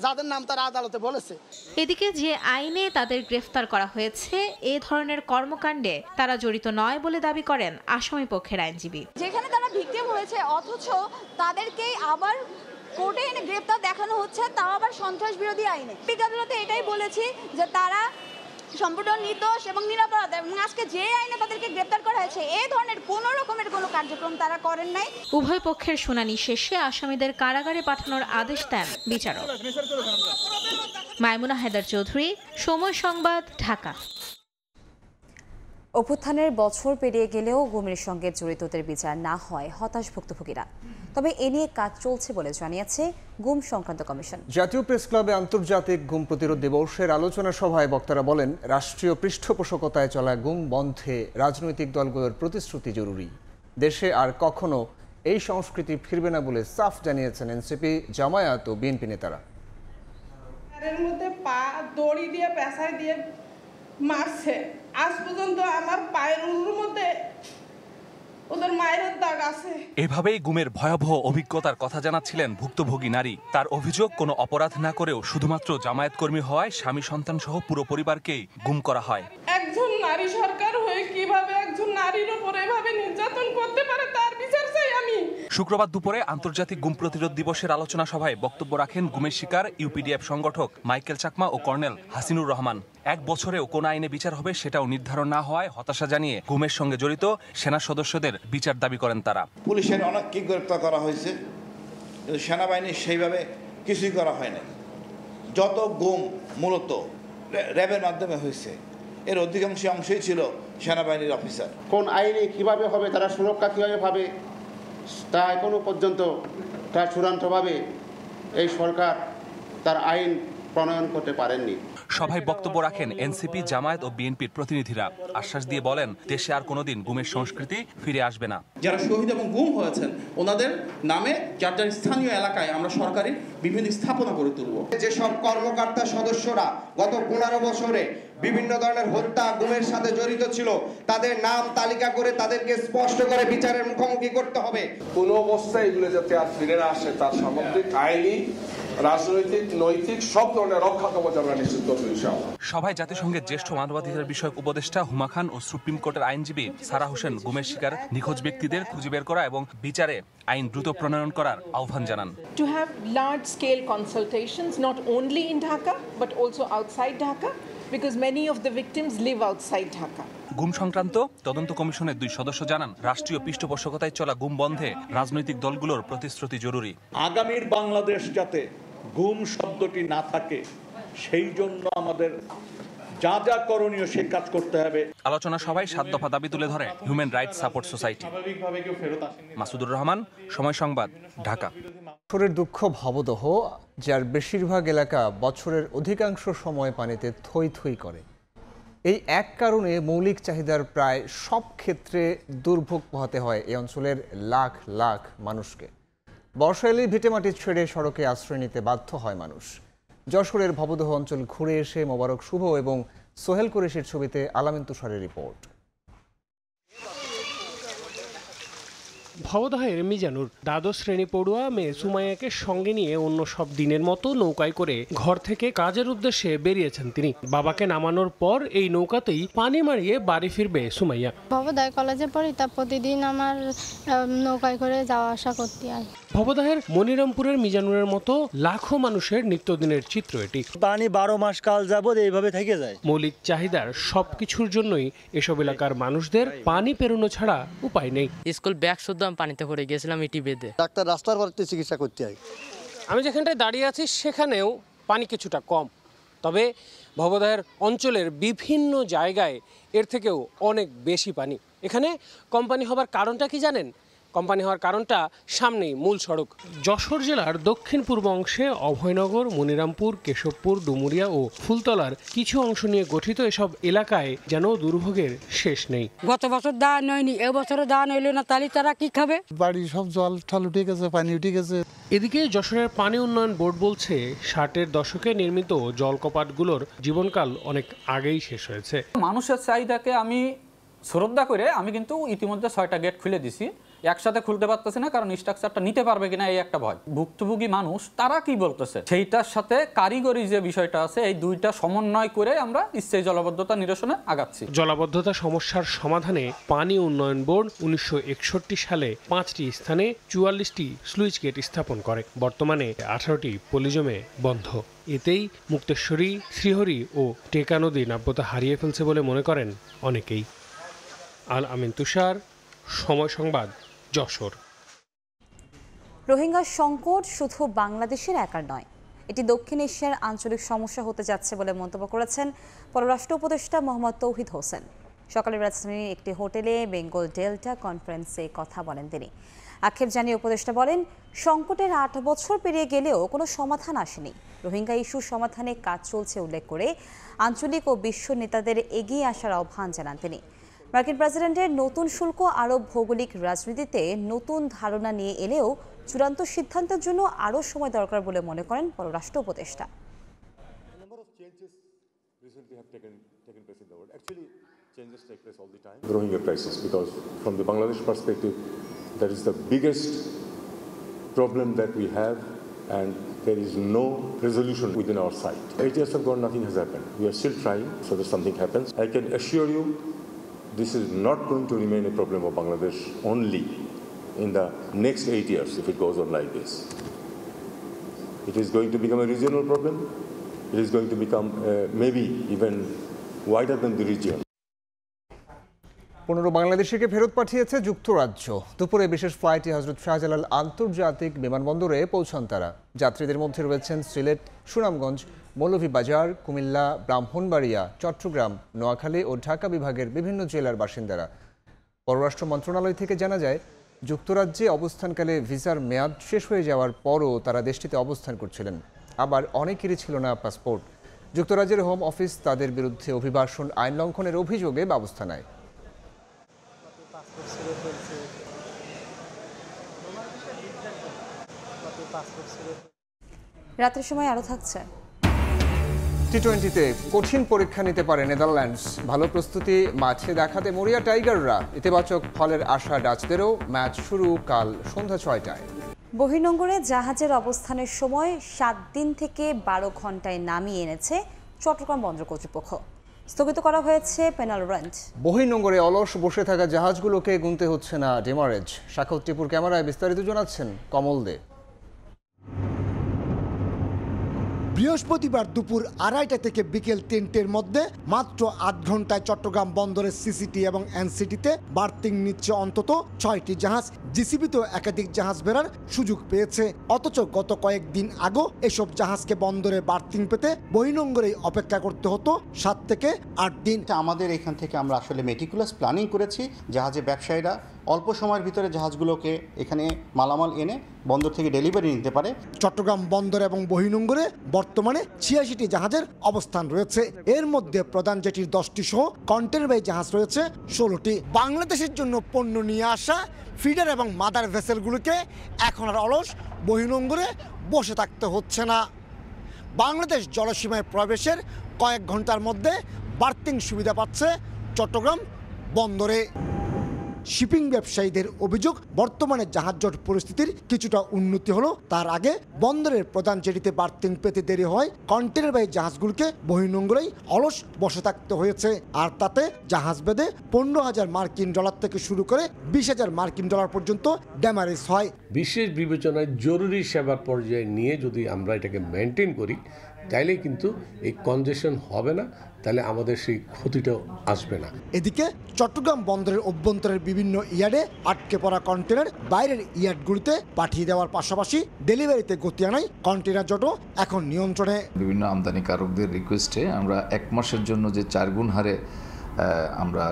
যাদের নাম তারা আদালতে বলেছে। এদিকে যে আইনে তাদের গ্রেফতার করা হয়েছে এ ধরনের কর্মকাণ্ডে তারা জড়িত নয় বলে দাবি করেন আসামি পক্ষের আইনজীবী। যেখানে তারা ভিকটিম হয়েছে অথচ তাদেরকেই আবার কোর্টে এনে গ্রেফতার দেখানো হচ্ছে, তাও আবার সন্ত্রাস বিরোধী আইনে। আদালতে এটাই বলেছি যে তারা সম্পূর্ণ নির্দোষ এবং নিরপরাধ, এবং আজকে যে আইনে তাদেরকে গ্রেফতার করা হয়েছে এই ধরনের কোনো রকমের কোনো কার্যক্রম তারা করেন নাই। উভয় পক্ষের শুনানি শেষে আসামিদের কারাগারে পাঠানোর আদেশ দেন বিচারক। মাইমুনা হায়দার চৌধুরী, সময় সংবাদ, ঢাকা। অভ্যুত্থানের বছর পেরিয়ে গেলেও গুমের সঙ্গে জড়িতদের বিচার না হয় হতাশ ভুক্তভোগীরা। তবে এ নিয়ে কাজ চলছে বলে জানিয়েছে গুম সংক্রান্ত কমিশন। জাতীয় প্রেস ক্লাবে আন্তর্জাতিক গুম প্রতিরোধ দিবসের আলোচনা সভায় বক্তারা বলেন, রাষ্ট্রীয় পৃষ্ঠপোষকতায় চলা গুম বন্ধে রাজনৈতিক দলগুলোর প্রতিশ্রুতি জরুরি। দেশে আর কখনো এই সংস্কৃতি ফিরবে না বলে সাফ জানিয়েছেন এনসিপি, জামায়াত ও বিএনপি নেতারা। এর মধ্যে পা দড়ি দিয়ে পেছায় দিয়ে মারছে, আজ পর্যন্ত আমার পায়ের মধ্যে ওদের মায়ের দাগ আছে। এভাবেই গুমের ভয়াবহ অভিজ্ঞতার কথা জানাচ্ছিলেন ভুক্তভোগী নারী। তার অভিযোগ, কোনো অপরাধ না করেও শুধুমাত্র জামায়াত কর্মী হওয়ায় স্বামী সন্তান সহ পুরো পরিবারকেই গুম করা হয়। একজন নারী সরকার হয়ে কিভাবে একজন নারীর উপর এভাবে নির্যাতন করতে পারে তার বিচার চাই আমি। শুক্রবার দুপুরে আন্তর্জাতিক গুম প্রতিরোধ দিবসের আলোচনা সভায় বক্তব্য রাখেন গুমের শিকার ইউপিডিএফ সংগঠক মাইকেল চাকমা ও কর্নেল হাসিনুর রহমান। 1 বছরেও কোন আইনে বিচার হবে সেটাও নির্ধারণ না হওয়ায় হতাশা জানিয়ে গুমের সঙ্গে জড়িত সেনা সদস্যদের বিচার দাবি করেন তারা। পুলিশের অনেককে গ্রেপ্তার করা হয়েছে, কিন্তু সেনাবাহিনীর সেইভাবে কিছুই করা হয় না। যত গুম মূলত র্যাবের মাধ্যমে হয়েছে, এর অধিকাংশ অংশই ছিল সেনাবাহিনীর অফিসার। কোন আইনে কিভাবে হবে, তারা সুরক্ষা কীভাবে পাবে, তা এখনো পর্যন্ত তার চূড়ান্তভাবে এই সরকার তার আইন প্রণয়ন করতে পারেননি। সভায় বক্তব্য রাখেন এনসিপি, জামায়াত ও বিএনপির প্রতিনিধিরা। আশ্বাস দিয়ে বলেন, দেশে আর কোনোদিন গুমের সংস্কৃতি ফিরে আসবে না। যারা শহীদ এবং গুম হয়েছেন ওনাদের নামে যার যার স্থানীয় এলাকায় আমরা সরকারি বিভিন্ন স্থাপনা গড়ে তুলব। যেসব কর্মকর্তা সদস্যরা গত 15 বছরে বিভিন্ন ধরনের হত্যা গুমের সাথে জড়িত ছিল, তাদের নাম তালিকা করে তাদেরকে স্পষ্ট করে বিচারের মুখোমুখি করতে হবে। কোনো অবস্থায় এগুলো যাতে আর ফিরে না আসে তার সামগ্রিক আইনি, রাজনৈতিক, নৈতিক সব ধরনের রক্ষা কবচ আমরা নিশ্চিত করব ইনশাআল্লাহ। সভায় জাতিসংঘের জ্যেষ্ঠ মানবাধিকার বিষয়ক উপদেষ্টা হুমা খান ও সুপ্রিম কোর্টের আইনজীবী সারা হোসেন গুমের শিকার নিখোঁজ ব্যক্তিদের খুঁজে বের করা এবং বিচারে আইন দ্রুত প্রণয়ন করার আহ্বান জানান। To have large scale consultations not only in Dhaka but also outside Dhaka because many of the victims live outside Dhaka. গুম সংক্রান্ত তদন্ত কমিশনের 2 সদস্য জানান, রাষ্ট্রীয় পৃষ্ঠপোষকতায় চলা গুম বন্ধে রাজনৈতিক দলগুলোর প্রতিশ্রুতি জরুরি। আগামীর বাংলাদেশ যাতে গুম শব্দটি না থাকে সেই জন্য আমাদের যা যা করণীয় সে কাজ করতে হবে। আলোচনা সভায় 7 দফা দাবি তুলে ধরে human rights support society. Masudur Rahman, সময় সংবাদ, ঢাকা। বছরের দুঃখ ভবদহ, যার বেশিরভাগ এলাকা বছরের অধিকাংশ সময় পানিতে থই থই করে। এই এক কারণে মৌলিক চাহিদার প্রায় সব ক্ষেত্রে দুর্ভোগ পোহাতে হয় এই অঞ্চলের লাখ লাখ মানুষকে। বর্ষা এলেই ভিটেমাটি ছেড়ে সড়কে আশ্রয় নিতে বাধ্য হয় মানুষ। যশোরের ভবদহ অঞ্চল ঘুরে এসে মোবারক শুভ এবং সোহেল কুরেশির ছবিতে আলামিন তুষারের রিপোর্ট। ভবদহের মিজানুর দ্বাদশ শ্রেণী পড়ুয়া মেয়ে সুমাইয়াকে সঙ্গে নিয়ে অন্য সব দিনের মতো নৌকায় করে ঘর থেকে কাজের উদ্দেশ্যে বেরিয়েছেন তিনি। বাবাকে নামানোর পর এই নৌকাতেই পানি মারিয়ে বাড়ি ফিরবে সুমাইয়া। ভবদহ কলেজে পড়ি, তা প্রতিদিন আমার নৌকায় করে যাওয়া আসা করতে হয়। ভবদহের মনিরামপুরের মিজানুরের মতো লাখো মানুষের নিত্যদিনের চিত্র এটি। পানি 12 মাস কাল যাবত এইভাবে থেকে যায়। মৌলিক চাহিদার সবকিছুর জন্যই এসব এলাকার মানুষদের পানি পেরোনো ছাড়া উপায় নেই। স্কুল ব্যাগ শুদ্ধ আমি পানিতে পড়ে গিয়েছিলাম ইটি বেঁধে। ডাক্তার রাস্তার পর চিকিৎসা করতে হয়। আমি যেখানটায় দাঁড়িয়ে আছি সেখানেও পানি কিছুটা কম, তবে ভবদহের অঞ্চলের বিভিন্ন জায়গায় এর থেকেও অনেক বেশি পানি। এখানে কোম্পানি হবার কারণটা কি জানেন? কোম্পানি হওয়ার কারণটা সামনেই মূল সড়ক। যশোর জেলার দক্ষিণ পূর্ব অংশে অভয়নগর, মনিরামপুর, কেশবপুর, ডুমুরিয়া ও ফুলতলার কিছু অংশ নিয়ে গঠিত এসব এলাকায় যেন দুর্ভোগের শেষ নেই। গত বছর ধান হয়নি, এবছরও ধান হইল না, তাহলে তারা কি খাবে? বাড়ির সব জল ঠাল উঠে গেছে, পানি উঠে গেছে। এদিকে যশোরের পানি উন্নয়ন বোর্ড বলছে 60-এর দশকে নির্মিত জলকপাটগুলোর জীবনকাল অনেক আগেই শেষ হয়েছে। মানুষের চাহিদাকে আমি শ্রদ্ধা করে আমি কিন্তু ইতিমধ্যে 6টা গেট খুলে দিছি। একসাথে খুলতে পারতেছে না, কারণ স্ট্রাকচারটা নিতে পারবে কিনা এই একটা ভয়। ভুক্তভোগী মানুষ তারা কি বলতেছে সেইটার সাথে কারিগরি যে বিষয়টা আছে, এই দুইটা সমন্বয় করে আমরা স্থায়ী জলাবদ্ধতা নিরসনে আগাচ্ছি। জলাবদ্ধতা সমস্যার সমাধানে পানি উন্নয়ন বোর্ড 1961 সালে 5টি স্থানে 44টি স্লুইস গেট স্থাপন করে। বর্তমানে 18টি পলিজমে বন্ধ। এতেই মুক্তেশ্বরী, শ্রীহরি ও টেকা নদী নাব্যতা হারিয়ে ফেলছে বলে মনে করেন অনেকেই। আল আমিন তুষার, সময় সংবাদ, যশোর। রোহিঙ্গা সংকট শুধু বাংলাদেশের একার নয়, এটি দক্ষিণ এশিয়ার আঞ্চলিক সমস্যা হতে যাচ্ছে বলে মন্তব্য করেছেন পররাষ্ট্র উপদেষ্টা মোহাম্মদ তৌহিদ হোসেন। সকালে রাজধানীর একটি হোটেলে বেঙ্গল ডেল্টা কনফারেন্সে কথা বলেন তিনি। আক্ষেপ জানিয়ে উপদেষ্টা বলেন, সংকটের 8 বছর পেরিয়ে গেলেও কোনো সমাধান আসেনি। রোহিঙ্গা ইস্যু সমাধানে কাজ চলছে উল্লেখ করে আঞ্চলিক ও বিশ্ব নেতাদের এগিয়ে আসার আহ্বান জানান তিনি। মার্কিন প্রেসিডেন্টের নতুন শুল্ক আরব ভৌগোলিক রাজনীতিতে নতুন ধারণা নিয়ে এলেও চূড়ান্ত সিদ্ধান্তের জন্য আরও সময় দরকার বলে মনে করেন পররাষ্ট্র উপদেষ্টা। The Rohingya crisis, because from the Bangladesh perspective, that is the biggest problem that we have, and there is no resolution within our sight. 8 years have gone, nothing has happened. We are still trying so that something happens. I can assure you, this is not going to remain a problem of Bangladesh only in the next 8 years if it goes on like this. It is going to become a regional problem. It is going to become maybe even wider than the region. 15 বাংলাদেশিকে ফেরত পাঠিয়েছে যুক্তরাজ্য। দুপুরে বিশেষ ফ্লাইটে হযরত শাহজালাল আন্তর্জাতিক বিমানবন্দরে পৌঁছান তারা। যাত্রীদের মধ্যে রয়েছেন সিলেট, সুনামগঞ্জ, মৌলভীবাজার, কুমিল্লা, ব্রাহ্মণবাড়িয়া, চট্টগ্রাম, নোয়াখালী ও ঢাকা বিভাগের বিভিন্ন জেলার বাসিন্দারা। পররাষ্ট্র মন্ত্রণালয় থেকে জানা যায়, যুক্তরাজ্যে অবস্থানকালে ভিসার মেয়াদ শেষ হয়ে যাওয়ার পরও তারা দেশটিতে অবস্থান করছিলেন। আবার অনেকেরই ছিল না পাসপোর্ট। যুক্তরাজ্যের হোম অফিস তাদের বিরুদ্ধে অভিবাসন আইন লঙ্ঘনের অভিযোগে ব্যবস্থা নেয়। রাতের সময় আরও থাকছে টি-20তে কঠিন পরীক্ষা নিতে পারে নেদারল্যান্ডস। ভালো প্রস্তুতি মাঠে দেখাতে মরিয়া টাইগাররা। ইতিবাচক ফলের আশা ডাচদেরও। ম্যাচ শুরু কাল সন্ধ্যা 6টায়। বহির্নোঙরে জাহাজের অবস্থানের সময় 7 দিন থেকে 12 ঘন্টায় নামিয়ে এনেছে চট্টগ্রাম বন্দর কর্তৃপক্ষ। স্থগিত করা হয়েছে পেনাল রেন্ট। বহির্নোঙরে অলস বসে থাকা জাহাজগুলোকে গুনতে হচ্ছে না ডেমারেজ। সাক্ষর টিপুর ক্যামেরায় বিস্তারিত জানাচ্ছেন কমল দে। বৃহস্পতিবার দুপুর 2:30 থেকে বিকেল 3টের মধ্যে মাত্র 8 ঘন্টায় চট্টগ্রাম বন্দরের সিসিটি এবং এনসিটিতে বার্থিং নিচ্ছে অন্তত 6টি জাহাজ। জিসিবিতেও একাধিক জাহাজ বেরার সুযোগ পেয়েছে। অথচ গত কয়েকদিন আগেও এসব জাহাজকে বন্দরে বার্থিং পেতে বহির্নোঙরেই অপেক্ষা করতে হতো 7 থেকে 8 দিন। আমাদের এখান থেকে আমরা আসলে মেটিকুলাস প্ল্যানিং করেছি, জাহাজে ব্যবসায়ীরা অল্প সময়ের ভিতরে জাহাজগুলোকে এখানে মালামাল এনে বন্দর থেকে ডেলিভারি নিতে পারে। চট্টগ্রাম বন্দর এবং বহির্নোঙরে বর্তমানে 86টি জাহাজের অবস্থান রয়েছে। এর মধ্যে প্রধান জেটির 10টি সহ কন্টেইনারবাহী জাহাজ রয়েছে 16টি। বাংলাদেশের জন্য পণ্য নিয়ে আসা ফিডার এবং মাদার ভেসেলগুলোকে এখন আর অলস বহির্নোঙরে বসে থাকতে হচ্ছে না। বাংলাদেশ জলসীমায় প্রবেশের কয়েক ঘন্টার মধ্যে বার্থিং সুবিধা পাচ্ছে চট্টগ্রাম বন্দরে। শিপিং ব্যবসায়ীদের অভিযোগ, বর্তমানে জাহাজজট পরিস্থিতির কিছুটা উন্নতি হলো, তার আগে বন্দরের প্রধান জেটিতে বার্থিং পেতে দেরি হয় কন্টেনারবাহী জাহাজগুলোকে বহির্নোঙরেই অলস বসে থাকতে হয়েছে। আর তাতে জাহাজ বেঁধে 15,000 মার্কিন ডলার থেকে শুরু করে 20,000 মার্কিন ডলার পর্যন্ত ড্যামারেজ হয়। বিশেষ বিবেচনায় জরুরি সেবার পর্যায়ে নিয়ে যদি আমরা এটাকে মেনটেন করি, তাইলে কিন্তু এই কনজেশন হবে না, তাহলে আমাদের সেই ক্ষতিটাও আসবে না। এদিকে চট্টগ্রাম বন্দরের অভ্যন্তরের বিভিন্ন ইয়ার্ডে আটকে পড়া কন্টেনার বাইরের ইয়ার্ডগুলিতে পাঠিয়ে দেওয়ার পাশাপাশি ডেলিভারিতে গতি আনায় কন্টেনার জটও এখন নিয়ন্ত্রণে। বিভিন্ন আমদানিকারকদের রিকোয়েস্টে আমরা 1 মাসের জন্য যে 4 গুণ হারে আমরা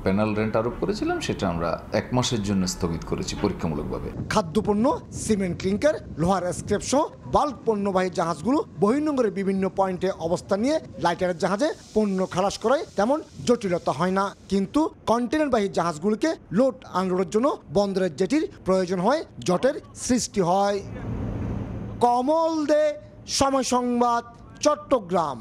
প্যানেল রেন্ট আরোপ করেছিলাম, সেটা আমরা 1 মাসের জন্য স্থগিত করেছি পরীক্ষামূলকভাবে। খাদ্যপণ্য, সিমেন্ট ক্লিংকার, লোহার স্ক্র্যাপ সহ বাল্ক পণ্যবাহী জাহাজগুলো বহির্নোঙরের বিভিন্ন পয়েন্টে অবস্থান নিয়ে লাইটারের জাহাজে পণ্য খালাস করায় তেমন জটিলতা হয় না, কিন্তু কন্টেনারবাহী জাহাজগুলোকে লোড আনলোডের জন্য বন্দরের জেটির প্রয়োজন হয়, জটের সৃষ্টি হয়। কমল দে, সময় সংবাদ, চট্টগ্রাম।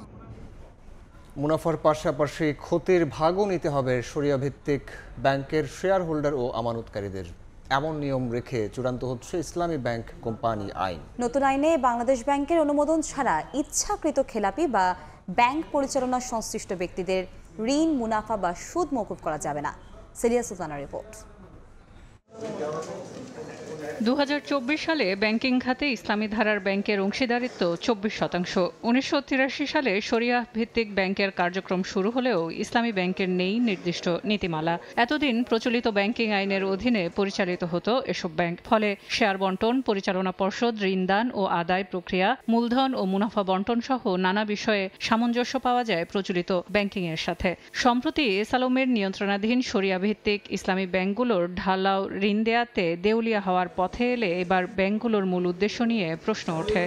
মুনাফার পাশাপাশি ক্ষতির ভাগও নিতে হবে শরিয়া ভিত্তিক ব্যাংকের শেয়ার হোল্ডার ও আমানতকারীদের, এমন নিয়ম রেখে চূড়ান্ত হচ্ছে ইসলামী ব্যাংক কোম্পানি আইন। নতুন আইনে বাংলাদেশ ব্যাংকের অনুমোদন ছাড়া ইচ্ছাকৃত খেলাপি বা ব্যাংক পরিচালনা সংশ্লিষ্ট ব্যক্তিদের ঋণ, মুনাফা বা সুদ মওকুফ করা যাবে না। সেলিয়া সুলতানার রিপোর্ট। 2024 সালে ব্যাংকিং খাতে ইসলামী ধারার ব্যাংকের অংশীদারিত্ব 24%। 1983 সালে শরিয়াহ ভিত্তিক ব্যাংকের কার্যক্রম শুরু হলেও ইসলামী ব্যাংকের নেই নির্দিষ্ট নীতিমালা। এতদিন প্রচলিত ব্যাংকিং আইনের অধীনে পরিচালিত হতো এসব ব্যাংক। ফলে শেয়ার বন্টন, পরিচালনা পর্ষদ, ঋণদান ও আদায় প্রক্রিয়া, মূলধন ও মুনাফা বন্টন সহ নানা বিষয়ে সামঞ্জস্য পাওয়া যায় প্রচলিত ব্যাংকিংয়ের সাথে। সম্প্রতি এসালমের নিয়ন্ত্রণাধীন শরিয়া ভিত্তিক ইসলামী ব্যাংকগুলোর ঢালাও ঋণ দেয়াতে দেউলিয়া হওয়ার পথে এলে এবার ব্যাংকগুলোর মূল উদ্দেশ্য নিয়ে প্রশ্ন ওঠে।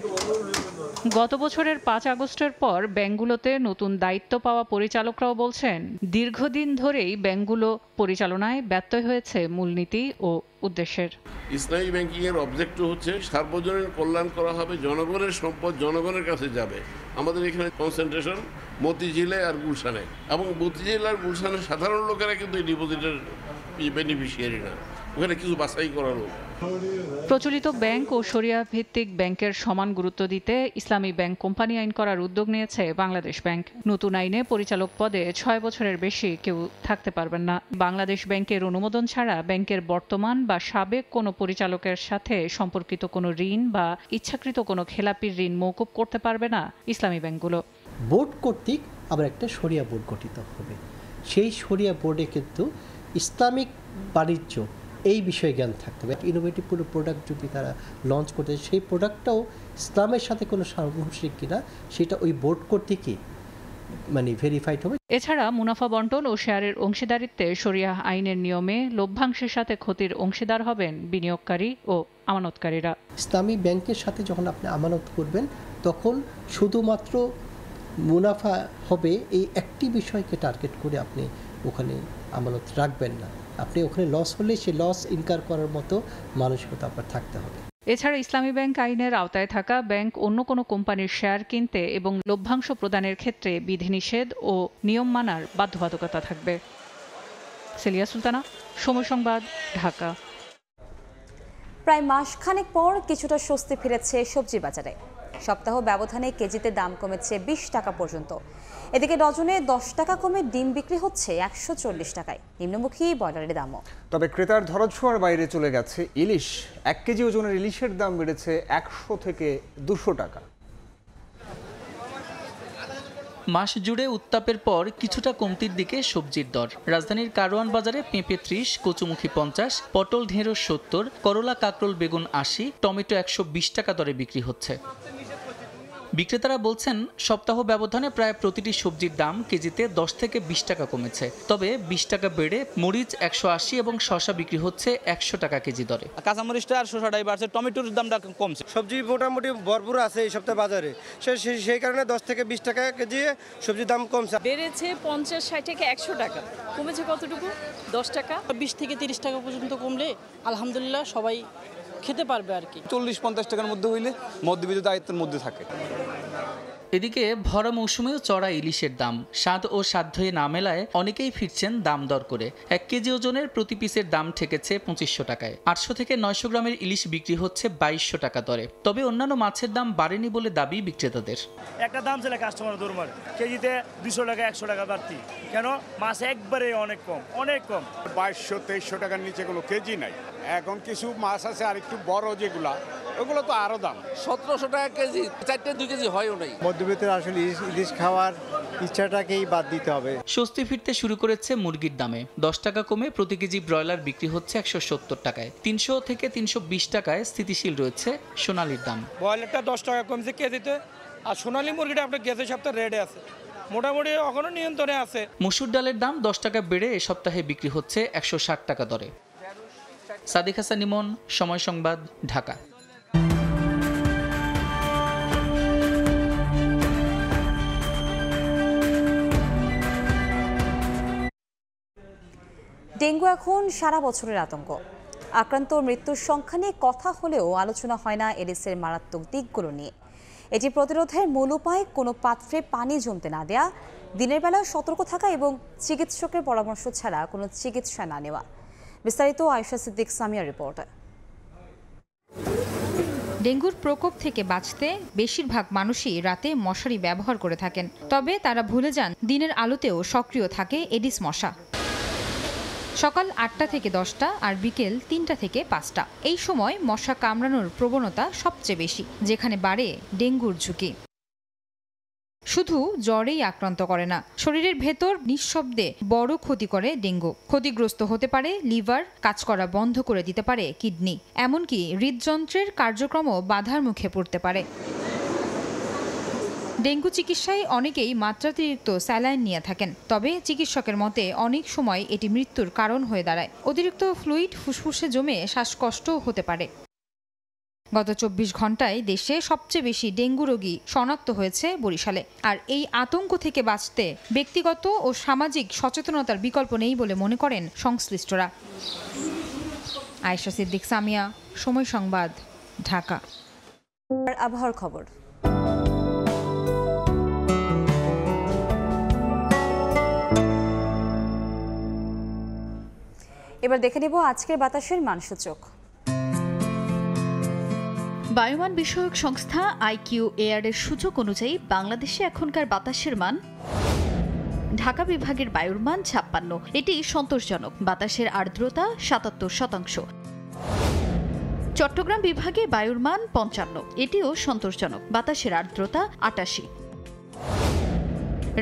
গত বছরের 5 আগস্টের পর ব্যাংকগুলোতে নতুন দায়িত্ব পাওয়া পরিচালকরাও বলছেন, দীর্ঘদিন ধরেই ব্যাংকগুলো পরিচালনায় ব্যত্যয় হয়েছে মূলনীতি ও উদ্দেশ্যের। ইসলামী ব্যাংকিং এর অবজেক্টিভ হচ্ছে সার্বজনীন কল্যাণ করা হবে, জনগণের সম্পদ জনগণের কাছে যাবে। আমাদের এখানে কনসেন্ট্রেশন মতিঝিলে আর গুলশানে, এবং মতিঝিল আর গুলশানের সাধারণ লোকেরা কিন্তু এই ডিপোজিটের বেনিফিশিয়ারি না, ওখানে কিছু বাছাই করা লোক। প্রচলিত ব্যাংক ও শরিয়া ভিত্তিক ব্যাংকের সমান গুরুত্ব দিতে ইসলামী ব্যাংক কোম্পানি আইন করার উদ্যোগ নিয়েছে বাংলাদেশ ব্যাংক। নতুন আইনে পরিচালক পদে 6 বছরের বেশি কেউ থাকতে পারবেন না। বাংলাদেশ ব্যাংকের অনুমোদন ছাড়া ব্যাংকের বর্তমান বা সাবেক কোনো পরিচালকের সাথে সম্পর্কিত কোনো ঋণ বা ইচ্ছাকৃত কোনো খেলাপির ঋণ মওকুফ করতে পারবে না ইসলামী ব্যাংকগুলো। বোর্ড কর্তৃক আবার একটা শরিয়া বোর্ড গঠিত হবে। সেই শরিয়া বোর্ডে কিন্তু ইসলামিক বাণিজ্য এই বিষয়ে জ্ঞান থাকতে হবে। ইনোভেটিভ কোনো প্রোডাক্ট যদি তারা লঞ্চ করতে, সেই প্রোডাক্টটাও ইসলামের সাথে কোনো সাংঘর্ষিক কিনা সেটা ওই বোর্ড কর্তৃকই ভেরিফাইড হবে। এছাড়া মুনাফা বন্টন ও শেয়ারের অংশীদারিত্বে শরিয়াহ আইনের নিয়মে লভ্যাংশের সাথে ক্ষতির অংশীদার হবেন বিনিয়োগকারী ও আমানতকারীরা। ইসলামী ব্যাংকের সাথে যখন আপনি আমানত করবেন, তখন শুধুমাত্র মুনাফা হবে এই একটি বিষয়কে টার্গেট করে আপনি ওখানে আমানত রাখবেন না। আপনি ওখানে লস হলে সে লস ইনকার করার মতো মানসিকতা আপনার থাকতে হবে। এছাড়া ইসলামী ব্যাংক আইনের আওতায় থাকা ব্যাংক অন্য কোনো কোম্পানির শেয়ার কিনতে এবং লভ্যাংশ প্রদানের ক্ষেত্রে বিধিনিষেধ ও নিয়ম মানার বাধ্যবাধকতা থাকবে। সেলিয়া সুলতানা, সময় সংবাদ, ঢাকা। প্রায় মাসখানেক পর কিছুটা স্বস্তি ফিরেছে সবজি বাজারে। সপ্তাহ ব্যবধানে কেজিতে দাম কমেছে 20 টাকা পর্যন্ত। এদিকে ডজনে 10 টাকা কমে ডিম বিক্রি হচ্ছে 140 টাকায়, নিম্নমুখী ব্রয়লারের দামও। তবে ক্রেতার ধরাছোঁয়ার বাইরে চলে গেছে ইলিশ। 1 কেজি ওজনের ইলিশের দাম বেড়েছে 100 থেকে 200 টাকা। মাস জুড়ে উত্তাপের পর কিছুটা কমতির দিকে সবজির দর। রাজধানীর কারওয়ান বাজারে পেঁপে 30, কচুমুখী 50, পটল ঢেঁড়স 70, করলা, কাকরোল, বেগুন 80, টমেটো 120 টাকা দরে বিক্রি হচ্ছে। বিক্রেতারা বলছেন, সপ্তাহ ব্যবধানে প্রায় প্রতিটি সবজির দাম কেজিতে 10 থেকে 20 টাকা কমেছে। তবে 20 টাকা বেড়ে মরিচ 180 এবং শসা বিক্রি হচ্ছে 100 টাকা কেজি দরে। কাঁচামরিচটা আর শসাটাই বাড়ছে, টমেটোর দামটা কমছে। সবজি মোটামুটি ভরপুর আছে এই সপ্তাহে বাজারে, সেই কারণে 10 থেকে 20 টাকা কেজি সবজির দাম কমছে। বেড়েছে 50, 60 থেকে 100 টাকা, কমেছে কতটুকু? 10 টাকা। 20 থেকে 30 টাকা পর্যন্ত কমলে আলহামদুলিল্লাহ সবাই খেতে পারবে আর কি। 40-50 টাকার মধ্যে হইলে মধ্যবিত্ত আয়ত্তের মধ্যে থাকে। এদিকে ভরা মৌসুমেও চড়া ইলিশের দাম, স্বাদ ও সাধ্যে না মেলায় অনেকেই ফিরছেন দাম দর করে। 1 কেজি ওজনের প্রতি পিসের দাম ঠেকেছে 2500 টাকায়। 800 থেকে 900 গ্রামের ইলিশ বিক্রি হচ্ছে 2200 টাকা দরে। তবে অন্যান্য মাছের দাম বাড়েনি বলে দাবি বিক্রেতাদের। একটা দাম ছিল কাস্টমার দরবার কেজিতে 200 টাকা 100 টাকা বাড়তি, কেন মাছ একবারে অনেক কম 2200-2300 টাকার নিচে কোনো কেজি নাই। এখন কিছু মাছ আছে আর একটু বড় যেগুলা, ওগুলো তো আরো দাম। 1700 টাকা কেজি, 2 কেজি হয়ও নাই। মধ্যবিত্তের আসলে ইলিশ খাওয়ার ইচ্ছাটাকেই বাদ দিতে হবে। স্বস্তি ফিরতে শুরু করেছে মুরগির দামে। 10 টাকা কমে প্রতি কেজি ব্রয়লার বিক্রি হচ্ছে 170 টাকায়। 300 থেকে 320 টাকায় স্থিতিশীল রয়েছে সোনালির দাম। ব্রয়লারটা 10 টাকা কমছে কেজিতে, আর সোনালী মুরগিটা আপনার গেছে সপ্তাহে রেডে আছে, মোটামুটি এখনো নিয়ন্ত্রণে আছে। মসুর ডালের দাম 10 টাকা বেড়ে এ সপ্তাহে বিক্রি হচ্ছে 160 টাকা দরে। সাদিক হাসান ইমন, সময় সংবাদ, ঢাকা। ডেঙ্গু এখন সারা বছরের আতঙ্ক। আক্রান্ত মৃত্যুর সংখ্যা নিয়ে কথা হলেও আলোচনা হয় না এডিসের মারাত্মক দিকগুলো নিয়ে। এটি প্রতিরোধের মূল উপায় কোনো পাত্রে পানি জমতে না দেয়া, দিনের বেলা সতর্ক থাকা এবং চিকিৎসকের পরামর্শ ছাড়া কোনো চিকিৎসা না নেওয়া। বিস্তারিত আয়েশা সিদ্দিক সামিয়ার রিপোর্টে। ডেঙ্গুর প্রকোপ থেকে বাঁচতে বেশিরভাগ মানুষই রাতে মশারি ব্যবহার করে থাকেন, তবে তারা ভুলে যান দিনের আলোতেও সক্রিয় থাকে এডিস মশা। সকাল 8টা থেকে 10টা আর বিকেল 3টা থেকে 5টা, এই সময় মশা কামড়ানোর প্রবণতা সবচেয়ে বেশি, যেখানে বাড়ে ডেঙ্গুর ঝুঁকি। শুধু জ্বরেই আক্রান্ত করে না, শরীরের ভেতর নিঃশব্দে বড় ক্ষতি করে ডেঙ্গু। ক্ষতিগ্রস্ত হতে পারে লিভার, কাজ করা বন্ধ করে দিতে পারে কিডনি, এমনকি হৃদযন্ত্রের কার্যক্রমও বাধার মুখে পড়তে পারে। ডেঙ্গু চিকিৎসায় অনেকেই মাত্রাতিরিক্ত স্যালাইন নিয়ে থাকেন, তবে চিকিৎসকের মতে অনেক সময় এটি মৃত্যুর কারণ হয়ে দাঁড়ায়। অতিরিক্ত ফ্লুইড ফুসফুসে জমে শ্বাসকষ্টও হতে পারে। গত 24 ঘন্টায় দেশে সবচেয়ে বেশি ডেঙ্গু রোগী শনাক্ত হয়েছে বরিশালে। আর এই আতঙ্ক থেকে বাঁচতে ব্যক্তিগত ও সামাজিক সচেতনতার বিকল্প নেই বলে মনে করেন সংশ্লিষ্টরা। আয়েশা সিদ্দিক সামিয়া, সময় সংবাদ, ঢাকা। আবহাওয়ার খবর। এবার দেখে নেব আজকের বাতাসের মানসূচক। বায়ুমান বিষয়ক সংস্থা আইকিউ এয়ারের সূচক অনুযায়ী বাংলাদেশে এখনকার বাতাসের মান: ঢাকা বিভাগের বায়ুর মান 56, এটি সন্তোষজনক, বাতাসের আর্দ্রতা 77%। চট্টগ্রাম বিভাগে বায়ুর মান 55, এটিও সন্তোষজনক, বাতাসের আর্দ্রতা 88।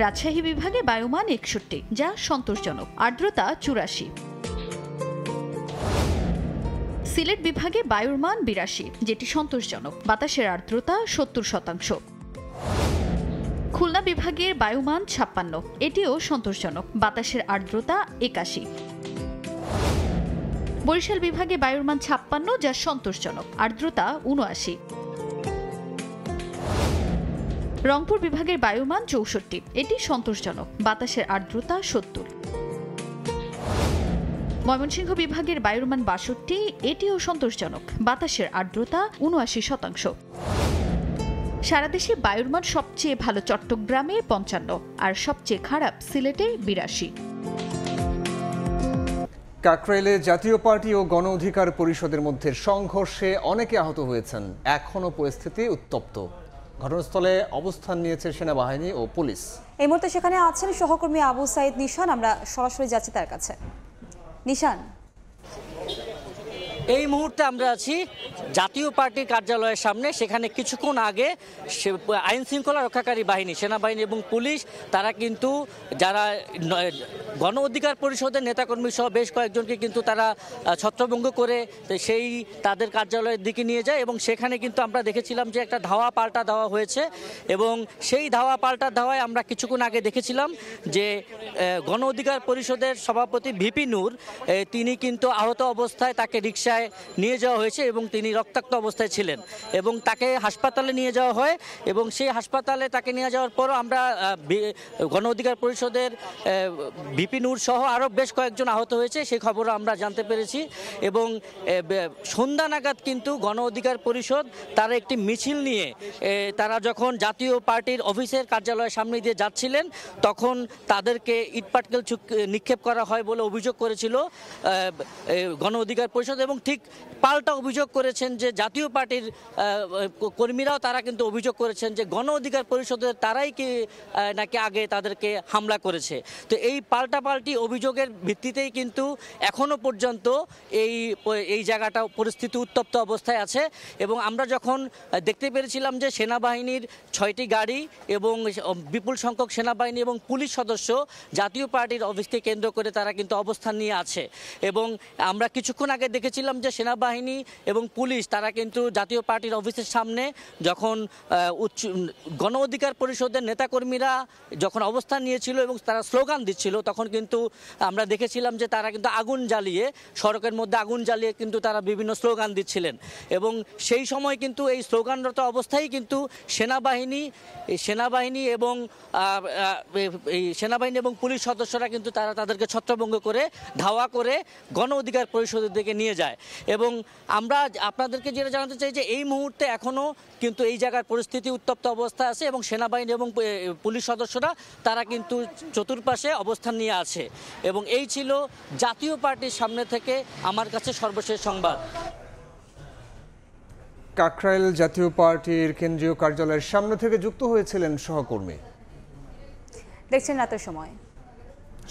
রাজশাহী বিভাগে বায়ুমান 61, যা সন্তোষজনক, আর্দ্রতা 84। সিলেট বিভাগে বায়ুর মান 82, যেটি সন্তোষজনক, বাতাসের আর্দ্রতা 70%। খুলনা বিভাগের বায়ুমান 56, এটিও সন্তোষজনক, বাতাসের আর্দ্রতা 81। বরিশাল বিভাগে বায়ুর মান 56, যা সন্তোষজনক, আর্দ্রতা 79। রংপুর বিভাগের বায়ুর মান 64, এটি সন্তোষজনক, বাতাসের আর্দ্রতা 70। ময়মনসিংহ বিভাগের বায়ুর মান 62, এটিও সন্তোষজনক, বাতাসের আর্দ্রতা 79%। সারা দেশে বায়ুর মান সবচেয়ে ভালো চট্টগ্রামে 55 আর সবচেয়ে খারাপ সিলেটে 82। কাকরাইলে জাতীয় পার্টি ও গণ অধিকার পরিষদের মধ্যে সংঘর্ষে অনেকে আহত হয়েছেন। এখনও পরিস্থিতি উত্তপ্ত। ঘটনাস্থলে অবস্থান নিয়েছে সেনাবাহিনী ও পুলিশ। এই মুহূর্তে সেখানে আছেন সহকর্মী আবু সাইদ নিশান, আমরা সরাসরি যাচ্ছি তার কাছে। নিশান, এই মুহূর্তে আমরা আছি জাতীয় পার্টির কার্যালয়ের সামনে। সেখানে কিছুক্ষণ আগে আইন শৃঙ্খলা রক্ষাকারী বাহিনী, সেনাবাহিনী এবং পুলিশ, তারা কিন্তু যারা গণ অধিকার পরিষদের নেতাকর্মী সহ বেশ কয়েকজনকে কিন্তু তারা ছত্রভঙ্গ করে সেই তাদের কার্যালয়ের দিকে নিয়ে যায় এবং সেখানে কিন্তু আমরা দেখেছিলাম যে একটা ধাওয়া পাল্টা দেওয়া হয়েছে এবং সেই ধাওয়া পাল্টা ধাওয়ায় আমরা কিছুক্ষণ আগে দেখেছিলাম যে গণ অধিকার পরিষদের সভাপতি ভিপি নূর, তিনি কিন্তু আহত অবস্থায় তাকে রিকশায় জায়গায় নিয়ে যাওয়া হয়েছে এবং তিনি রক্তাক্ত অবস্থায় ছিলেন এবং তাকে হাসপাতালে নিয়ে যাওয়া হয় এবং সেই হাসপাতালে তাকে নিয়ে যাওয়ার পরও আমরা গণ অধিকার পরিষদের ভিপি নূর সহ আরও বেশ কয়েকজন আহত হয়েছে সেই খবরও আমরা জানতে পেরেছি এবং সন্ধ্যা নাগাদ কিন্তু গণ অধিকার পরিষদ তারা একটি মিছিল নিয়ে তারা যখন জাতীয় পার্টির অফিসের কার্যালয়ের সামনে দিয়ে যাচ্ছিলেন তখন তাদেরকে ইটপাটকেল নিক্ষেপ করা হয় বলে অভিযোগ করেছিল গণ অধিকার পরিষদ এবং ঠিক পাল্টা অভিযোগ করেছেন যে জাতীয় পার্টির কর্মীরাও তারা কিন্তু অভিযোগ করেছেন যে গণ অধিকার পরিষদের তারাই কি নাকি আগে তাদেরকে হামলা করেছে। তো এই পাল্টাপাল্টি অভিযোগের ভিত্তিতেই কিন্তু এখনো পর্যন্ত এই জায়গাটা পরিস্থিতি উত্তপ্ত অবস্থায় আছে এবং আমরা যখন দেখতে পেরেছিলাম যে সেনাবাহিনীর 6টি গাড়ি এবং বিপুল সংখ্যক সেনাবাহিনী এবং পুলিশ সদস্য জাতীয় পার্টির অফিসকে কেন্দ্র করে তারা কিন্তু অবস্থান নিয়ে আছে এবং আমরা কিছুক্ষণ আগে দেখেছিলাম যে সেনাবাহিনী এবং পুলিশ তারা কিন্তু জাতীয় পার্টির অফিসের সামনে যখন গণ অধিকার পরিষদের নেতাকর্মীরা যখন অবস্থান নিয়েছিল এবং তারা স্লোগান দিচ্ছিল তখন কিন্তু আমরা দেখেছিলাম যে তারা কিন্তু আগুন জ্বালিয়ে সড়কের মধ্যে আগুন জ্বালিয়ে কিন্তু তারা বিভিন্ন স্লোগান দিচ্ছিলেন এবং সেই সময় কিন্তু এই স্লোগানরত অবস্থায় কিন্তু সেনাবাহিনী এবং পুলিশ সদস্যরা কিন্তু তারা তাদেরকে ছত্রভঙ্গ করে ধাওয়া করে গণ অধিকার পরিষদের দিকে নিয়ে যায় এবং আমরা আপনাদেরকে যেটা জানাতে চাই যে এই মুহূর্তে এখনও কিন্তু এই জায়গার পরিস্থিতি উত্তপ্ত অবস্থায় আছে এবং সেনাবাহিনী এবং পুলিশ সদস্যরা তারা কিন্তু চতুর্পাশে অবস্থান নিয়ে আছে এবং এই ছিল জাতীয় পার্টির সামনে থেকে আমার কাছে সর্বশেষ সংবাদ। কাকরাইল জাতীয় পার্টির কেন্দ্রীয় কার্যালয়ের সামনে থেকে যুক্ত হয়েছিলেন সহকর্মী। দেখছেন রাতের সময়,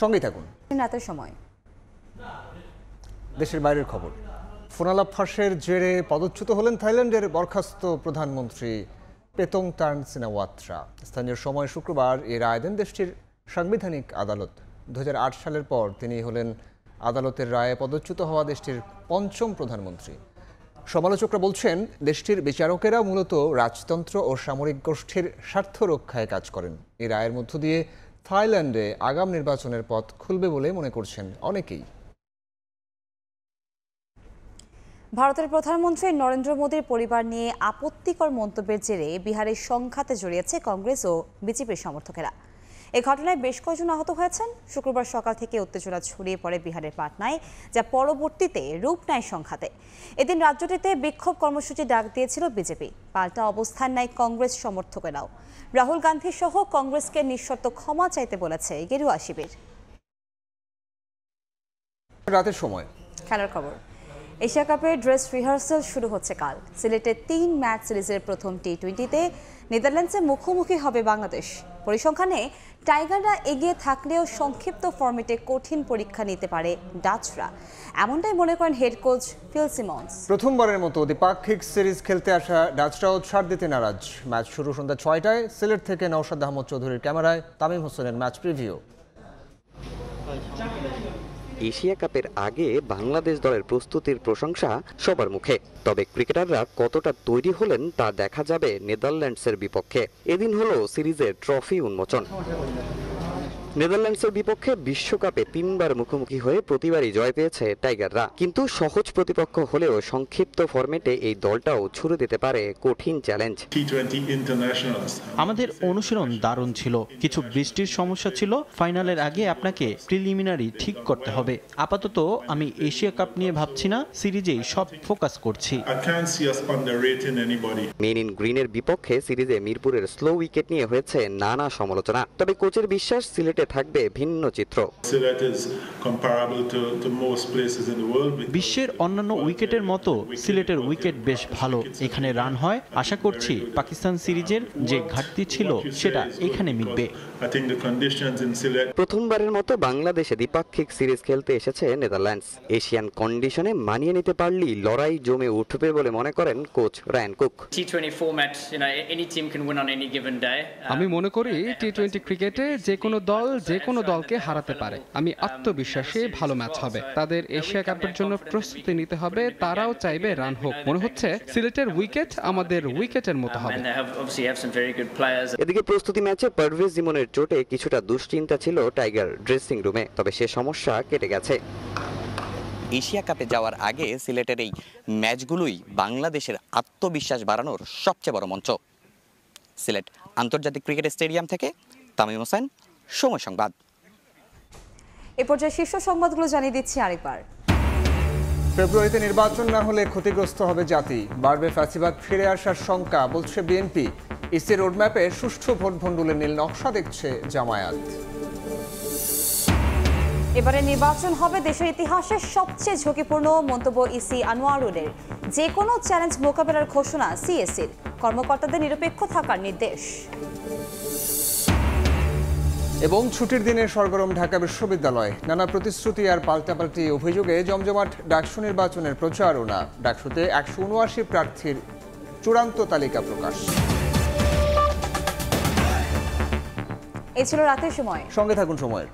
সঙ্গেই থাকুন। রাতের সময় দেশের বাইরের খবর। ফোনালাপ ফাঁসের জেরে পদচ্যুত হলেন থাইল্যান্ডের বরখাস্ত প্রধানমন্ত্রী পেতংটার্ন সিনাওয়াত্রা। স্থানীয় সময় শুক্রবার এর রায় দেন দেশটির সাংবিধানিক আদালত। 2008 সালের পর তিনি হলেন আদালতের রায়ে পদচ্যুত হওয়া দেশটির 5ম প্রধানমন্ত্রী। সমালোচকরা বলছেন দেশটির বিচারকেরা মূলত রাজতন্ত্র ও সামরিক গোষ্ঠীর স্বার্থ রক্ষায় কাজ করেন। এই রায়ের মধ্য দিয়ে থাইল্যান্ডে আগাম নির্বাচনের পথ খুলবে বলে মনে করছেন অনেকেই। ভারতের প্রধানমন্ত্রী নরেন্দ্র মোদীর পরিবার নিয়ে আপত্তিকর মন্তব্যের জেরে বিহারের সংঘাতে জড়িয়েছে কংগ্রেস ও বিজেপির সমর্থকেরা। এই ঘটনায় বেশ কয়েকজন আহত হয়েছেন। শুক্রবার সকাল থেকে উত্তেজনা ছড়িয়ে পড়ে বিহারের পাটনায়, যা পরবর্তীতে রূপ নেয় সংঘাতে। এদিন রাজ্যটিতে বিক্ষোভ কর্মসূচি ডাক দিয়েছিল বিজেপি। পাল্টা অবস্থান নেয় কংগ্রেস সমর্থকেরাও। রাহুল গান্ধী সহ কংগ্রেসকে নিঃশর্ত ক্ষমা চাইতে বলেছে গেরুয়া শিবির। রাতের সময় খেলার খবর। এশিয়া কাপের ড্রেস রিহার্সাল শুরু হচ্ছে কাল। সিলেটে 3 ম্যাচ সিরিজের প্রথম টি20তে নেদারল্যান্ডসে মুখোমুখি হবে বাংলাদেশ। পরিসংখ্যানে টাইগাররা এগিয়ে থাকলেও সংক্ষিপ্ত ফরম্যাটে কঠিন পরীক্ষা নিতে পারে ডাচরা, এমনটাই মনে করেন হেড কোচ ফিল সিমন্স। প্রথমবারের মতো দ্বিপাক্ষিক সিরিজ খেলতে আসা ডাচরাও ছাড় দিতে নারাজ। ম্যাচ শুরু সন্ধ্যা 6টায়। সিলেট থেকে নওশাদ আহমদ চৌধুরীর ক্যামেরায় তামিম হোসেনের ম্যাচ প্রিভিউ। এশিয়া কাপের আগে বাংলাদেশ দলের প্রস্তুতির প্রশংসা সবার মুখে, তবে ক্রিকেটাররা কতটা তৈরি হলেন তা দেখা যাবে নেদারল্যান্ডসের বিপক্ষে। এদিন হলো সিরিজের ট্রফি উন্মোচন। নেদারল্যান্ডসের বিপক্ষে বিশ্বকাপে 3বার মুখোমুখি হয়ে প্রতিবারই জয় পেয়েছে টাইগাররা, কিন্তু সহজ প্রতিপক্ষ হলেও সংক্ষিপ্ত ফরম্যাটে এই দলটাও ছুড়ে দিতে পারে কঠিন চ্যালেঞ্জ। আমাদের অনুশীলন দারুণ ছিল। কিছু বৃষ্টির সমস্যা ছিল। ফাইনালের আগে আপনাকে প্রিলিমিনারি ঠিক করতে হবে। আপাতত আমি এশিয়া কাপ নিয়ে ভাবছি না, সিরিজেই সব ফোকাস করছি। মেন ইন গ্রিনের বিপক্ষে সিরিজে মিরপুরের স্লো উইকেট নিয়ে হয়েছে নানা সমালোচনা, তবে কোচের বিশ্বাস সিলেটে থাকবে ভিন্ন চিত্র। বিশ্বের অন্যান্য উইকেটের মতো সিলেটের উইকেট বেশ ভালো। এখানে রান হয়। আশা করছি পাকিস্তান সিরিজের যে ঘাটতি ছিল সেটা এখানে মিটবে। প্রথমবারের মতো বাংলাদেশে দ্বিপাক্ষিক সিরিজ খেলতে এসেছে নেদারল্যান্ডস। এশিয়ান কন্ডিশনে মানিয়ে নিতে পারলেই লড়াই জমে উঠবে বলে মনে করেন কোচ রায়ান কুক। আমি মনে করি টি20 ক্রিকেটে যে কোনো দল যে কোনো দলকে হারাতে পারে। আমি আত্মবিশ্বাসী ভালো ম্যাচ হবে। তাদের এশিয়া কাপের জন্য প্রস্তুতি নিতে হবে। তারাও চাইবে রান হোক। মনে হচ্ছে সিলেটের উইকেট আমাদের উইকেটের মতো হবে। এদিকে প্রস্তুতি ম্যাচে পারভেজ ইমনের চোটে কিছুটা দুশ্চিন্তা ছিল টাইগার ড্রেসিং রুমে, তবে সে সমস্যা কেটে গেছে। এশিয়া কাপে যাওয়ার আগে সিলেটের এই ম্যাচগুলোই বাংলাদেশের আত্মবিশ্বাস বাড়ানোর সবচেয়ে বড় মঞ্চ। সিলেট আন্তর্জাতিক ক্রিকেট স্টেডিয়াম থেকে তামিম হোসেন, সময় সংবাদ। এ পর্যায়ে শীর্ষ সংবাদগুলো জানিয়ে দিচ্ছি আরেকবার। ফেব্রুয়ারিতে নির্বাচন না হলে ক্ষতিগ্রস্ত হবে জাতি, বাড়বে ফ্যাসিবাদ ফিরে আসার শঙ্কা, বলছে বিএনপি। ইসি রোডম্যাপে সুষ্ঠু ভোট ভণ্ডুলের নীল নকশা দেখছে জামায়াত। এবারে নির্বাচন হবে দেশের ইতিহাসে সবচেয়ে ঝুঁকিপূর্ণ, মন্তব্য ইসি আনোয়ারুলের। যে কোনো চ্যালেঞ্জ মোকাবেলার ঘোষণা সিএসির, কর্মকর্তাদের নিরপেক্ষ থাকার নির্দেশ। এবং ছুটির দিনে সরগরম ঢাকা বিশ্ববিদ্যালয়, নানা প্রতিশ্রুতি আর পাল্টাপাল্টি অভিযোগে জমজমাট ডাকসু নির্বাচনের প্রচারণা। ডাকসুতে 179 প্রার্থীর চূড়ান্ত তালিকা প্রকাশ। এই ছিল রাতের সময়, সঙ্গে থাকুন সময়ের।